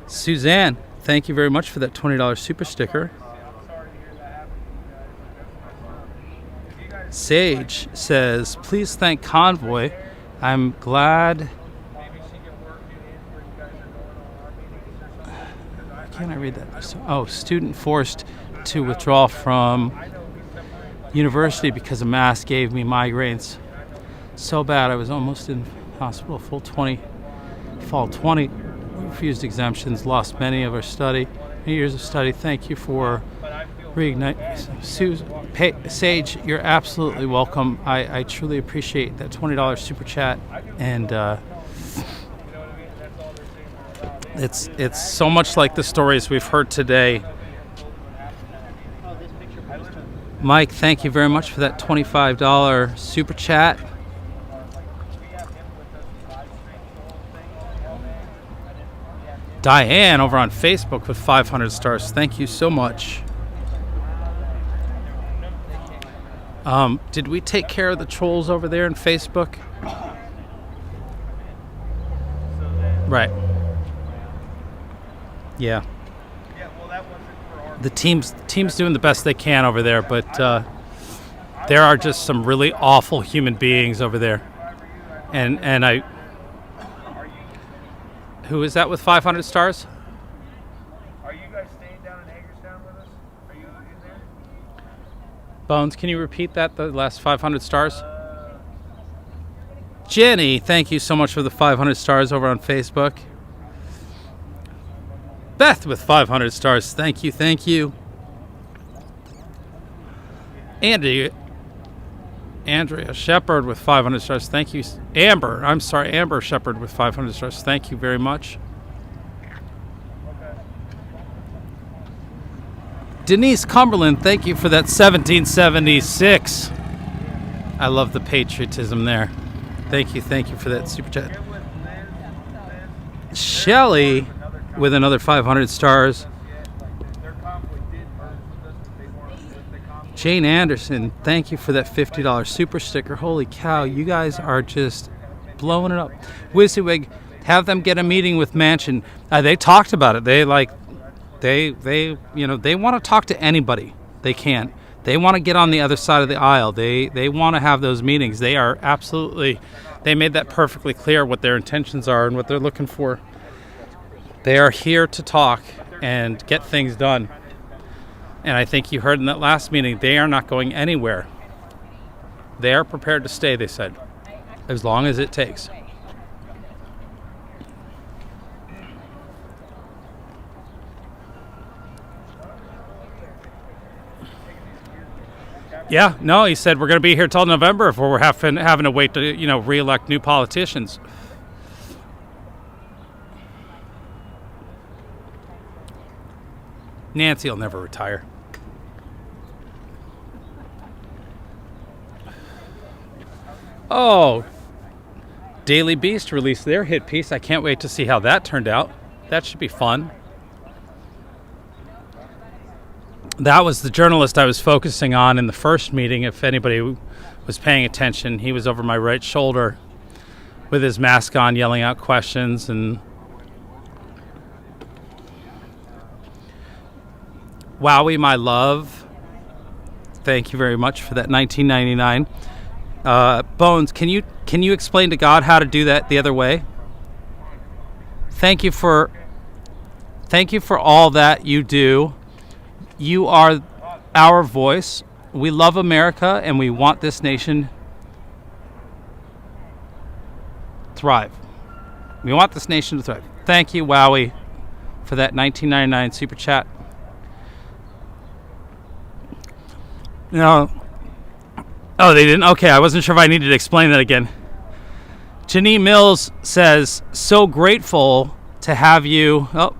Suzanne. Thank you very much for that $20 super sticker. Sage says, please thank Convoy. I'm glad. Can I read that? Oh, student forced to withdraw from university because a mask gave me migraines. So bad I was almost in hospital. Fall 20. Refused exemptions, lost many years of study. Thank you for reignite. Sage, you're absolutely welcome. I truly appreciate that $20 super chat, and it's so much like the stories we've heard today. Mike, thank you very much for that $25 super chat. Diane over on Facebook with 500 stars. Thank you so much. Did we take care of the trolls over there in Facebook? Right. Yeah. The team's doing the best they can over there, but there are just some really awful human beings over there. And I... Who is that with 500 stars? Are you guys staying down in Hagerstown with us? Are you in there? Bones, can you repeat that, the last 500 stars? Jenny, thank you so much for the 500 stars over on Facebook. Beth with 500 stars, thank you. Andrea Shepard with 500 stars. Thank you. Amber Shepard with 500 stars. Thank you very much. Denise Cumberland, thank you for that 1776. I love the patriotism there. Thank you for that super chat. Shelly with another 500 stars. Jane Anderson, thank you for that $50 super sticker. Holy cow, you guys are just blowing it up. WYSIWYG, have them get a meeting with Manchin. They talked about it. They want to talk to anybody they can. They want to get on the other side of the aisle. They want to have those meetings. They made that perfectly clear what their intentions are and what they're looking for. They are here to talk and get things done. And I think you heard in that last meeting, they are not going anywhere. They are prepared to stay, they said, as long as it takes. Yeah, no, he said we're going to be here till November if we're having to wait to, re-elect new politicians. Nancy will never retire. Oh, Daily Beast released their hit piece. I can't wait to see how that turned out. That should be fun. That was the journalist I was focusing on in the first meeting. If anybody was paying attention, he was over my right shoulder with his mask on, yelling out questions. And Wowie, my love, thank you very much for that $19.99. Bones, can you explain to God how to do that the other way? Thank you for all that you do. You are our voice. We love America and we want this nation to thrive. We want this nation to thrive. Thank you, Wowie, for that $19.99 super chat. No. Oh, they didn't? Okay, I wasn't sure if I needed to explain that again. Janine Mills says, so grateful to have you. Oh,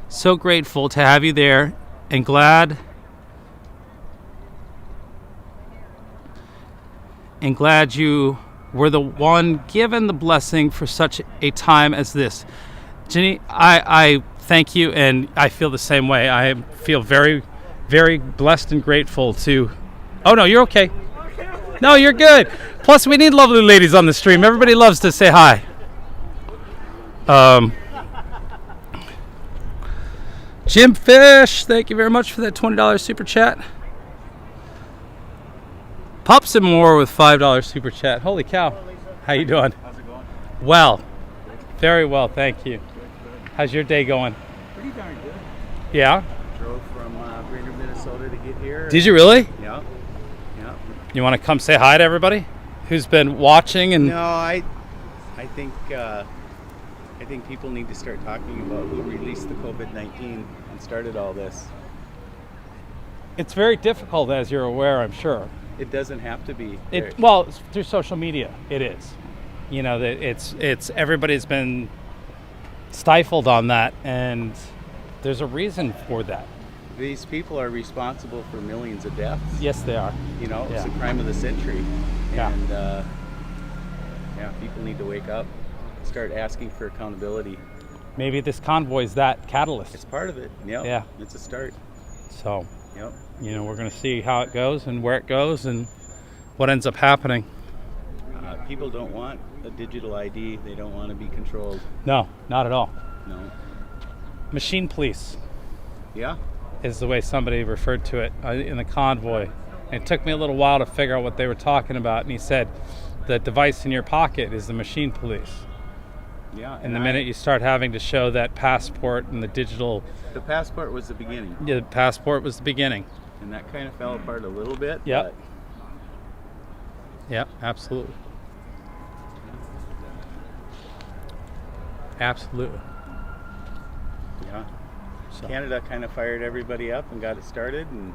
so grateful to have you there and glad you were the one given the blessing for such a time as this. Janine, I thank you, and I feel the same way. I feel very, very blessed and grateful to... Oh, no, you're okay. No, you're good. Plus, we need lovely ladies on the stream. Everybody loves to say hi. Jim Fish, thank you very much for that $20 super chat. Pups and More with $5 super chat. Holy cow. How you doing? How's it going? Well. Very well, thank you. How's your day going? Pretty darn good. Yeah? Drove from Greater Minnesota to get here. Did you really? Yeah. Yeah. You want to come say hi to everybody who's been watching? And no, I think people need to start talking about who released the COVID-19 and started all this. It's very difficult, as you're aware, I'm sure. It doesn't have to be. Well, through social media, it is. That it's everybody's been stifled on that, and there's a reason for that. These people are responsible for millions of deaths. Yes, they are. It's a crime of the century. Yeah. And people need to wake up, start asking for accountability. Maybe this convoy is that catalyst. It's part of it. Yep. Yeah. It's a start. So, yep. We're going to see how it goes and where it goes and what ends up happening. People don't want a digital ID. They don't want to be controlled. No, not at all. No. Machine police. Yeah. Is the way somebody referred to it in the convoy. And it took me a little while to figure out what they were talking about. And he said, the device in your pocket is the machine police. Yeah. And the minute you start having to show that passport and the digital... The passport was the beginning. Yeah, the passport was the beginning. And that kind of fell apart a little bit. Yep. Yep, absolutely. Absolutely. Yeah. So. Canada kind of fired everybody up and got it started, and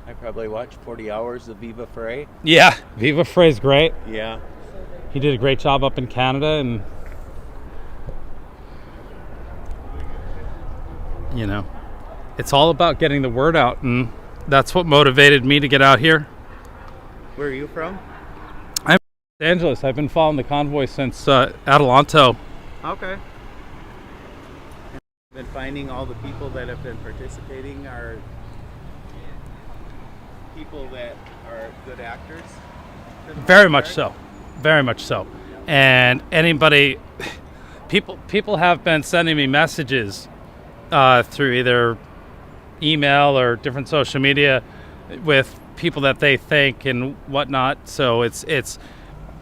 I probably watched 40 hours of Viva Frei. Yeah, Viva Frei's great. Yeah. He did a great job up in Canada, and it's all about getting the word out, and that's what motivated me to get out here. Where are you from? I'm from Los Angeles. I've been following the convoy since Adelanto. Okay. Been finding all the people that have been participating are people that are good actors. Very much so. Very much so. And anybody, people have been sending me messages through either email or different social media with people that they think and whatnot. So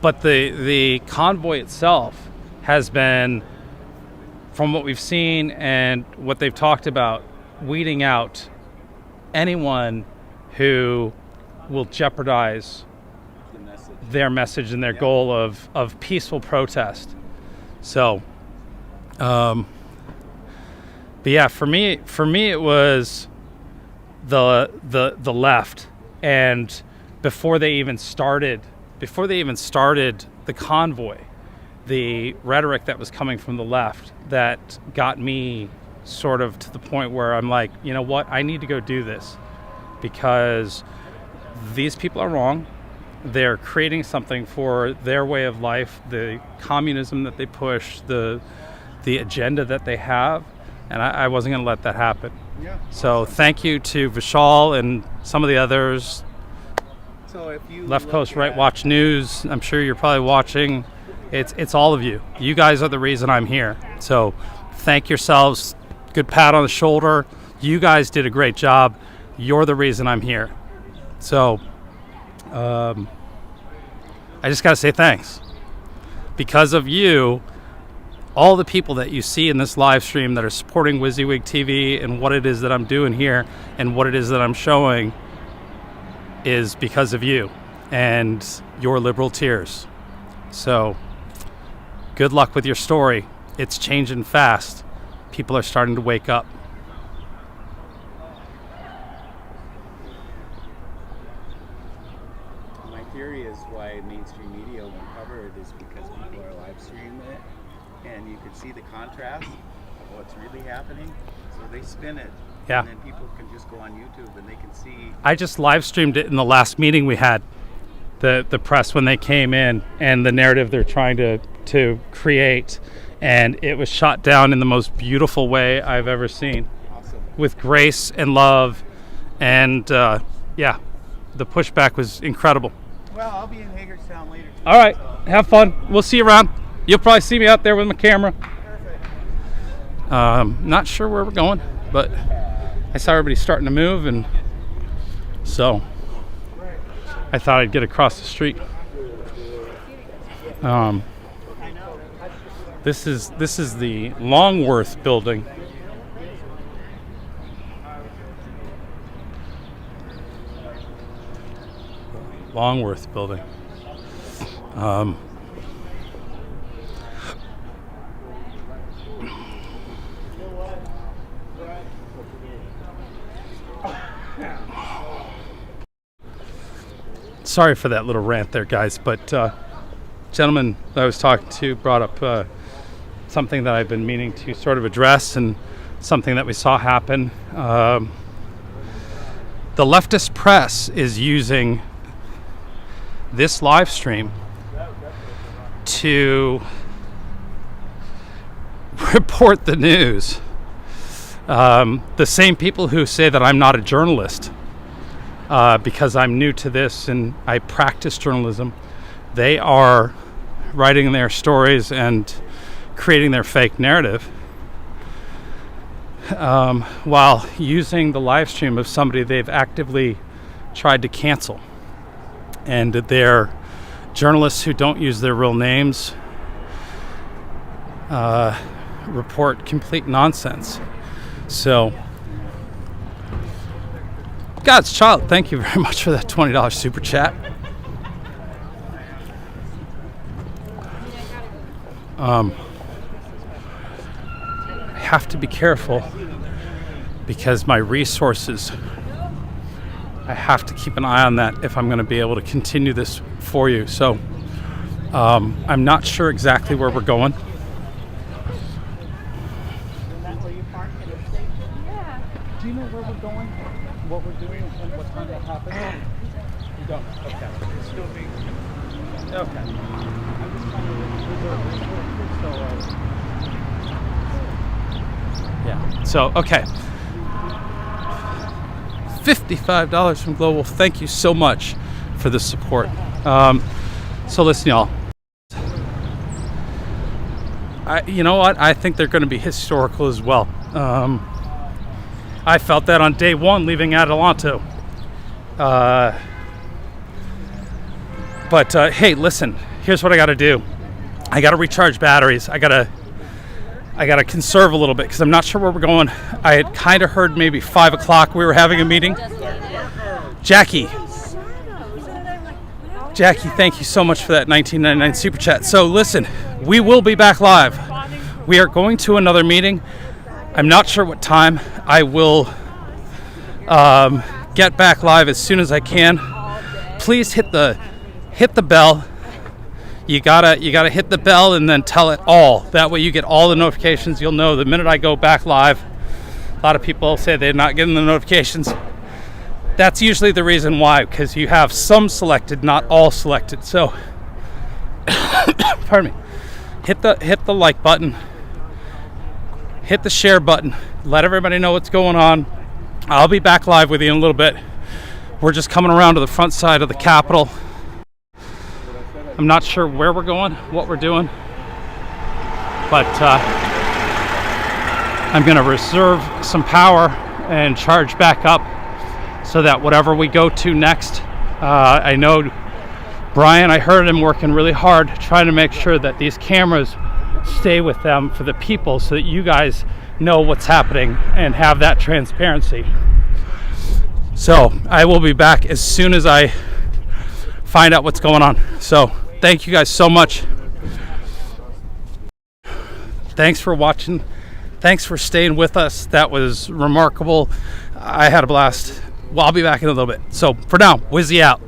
but the convoy itself has been, from what we've seen and what they've talked about, weeding out anyone who will jeopardize their message and their goal of peaceful protest. So, but yeah, for me it was the left And before they even started the convoy, the rhetoric that was coming from the left that got me sort of to the point where I'm like, you know what, I need to go do this, because these people are wrong. They're creating something for their way of life, the communism that they push, the agenda that they have, and I wasn't going to let that happen. Yeah. So thank you to Vishal and some of the others. So if you Left Coast Right Watch News, I'm sure you're probably watching. It's all of you. You guys are the reason I'm here. So thank yourselves. Good pat on the shoulder. You guys did a great job. You're the reason I'm here. So I just got to say thanks. Because of you, all the people that you see in this live stream that are supporting WYSIWYG TV and what it is that I'm doing here and what it is that I'm showing is because of you and your liberal tears. So good luck with your story. It's changing fast. People are starting to wake up. My theory is why mainstream media won't cover it is because people are live streaming it, and you can see the contrast of what's really happening. So they spin it, Yeah. and then people can just go on YouTube and they can see. I just live streamed it in the last meeting we had, the press when they came in, and the narrative they're trying to create, and it was shot down in the most beautiful way I've ever seen. Awesome. With grace and love, and yeah, the pushback was incredible. Well, I'll be in Hagerstown later. All right, have fun. We'll see you around. You'll probably see me out there with my camera. Not sure where we're going, but I saw everybody starting to move, and so I thought I'd get across the street. This is the Longworth building. Longworth building. Sorry for that little rant there, guys, but gentleman that I was talking to brought up something that I've been meaning to sort of address, and something that we saw happen. The leftist press is using this live stream to report the news. The same people who say that I'm not a journalist because I'm new to this and I practice journalism, they are writing their stories and creating their fake narrative while using the live stream of somebody they've actively tried to cancel. And they're journalists who don't use their real names, report complete nonsense. So, God's child, thank you very much for that $20 super chat. I have to be careful because my resources, I have to keep an eye on that if I'm going to be able to continue this for you. So I'm not sure exactly where we're going. Do you know where we're going, what we're doing, and what time that happens? You don't know? Okay. It's still being... Okay. I'm just trying to yeah. So, okay. $55 from Global. Thank you so much for the support. So listen, y'all. You know what? I think they're going to be historical as well. I felt that on day one leaving Adelanto. But hey, listen. Here's what I got to do. I got to recharge batteries. I gotta conserve a little bit because I'm not sure where we're going. I had kind of heard maybe 5 o'clock we were having a meeting. Jackie, thank you so much for that $19.99 super chat. So listen, we will be back live. We are going to another meeting. I'm not sure what time. I will get back live as soon as I can. Please hit the bell. You gotta hit the bell and then tell it all. That way you get all the notifications. You'll know the minute I go back live. A lot of people say they're not getting the notifications. That's usually the reason why, because you have some selected, not all selected. So, pardon me. Hit the like button. Hit the share button. Let everybody know what's going on. I'll be back live with you in a little bit. We're just coming around to the front side of the Capitol. I'm not sure where we're going, what we're doing, but I'm going to reserve some power and charge back up so that whatever we go to next, I know Brian, I heard him working really hard trying to make sure that these cameras stay with them for the people so that you guys know what's happening and have that transparency. So I will be back as soon as I find out what's going on. So thank you guys so much. Thanks for watching. Thanks for staying with us. That was remarkable. I had a blast. Well, I'll be back in a little bit. So for now, Wizzy out.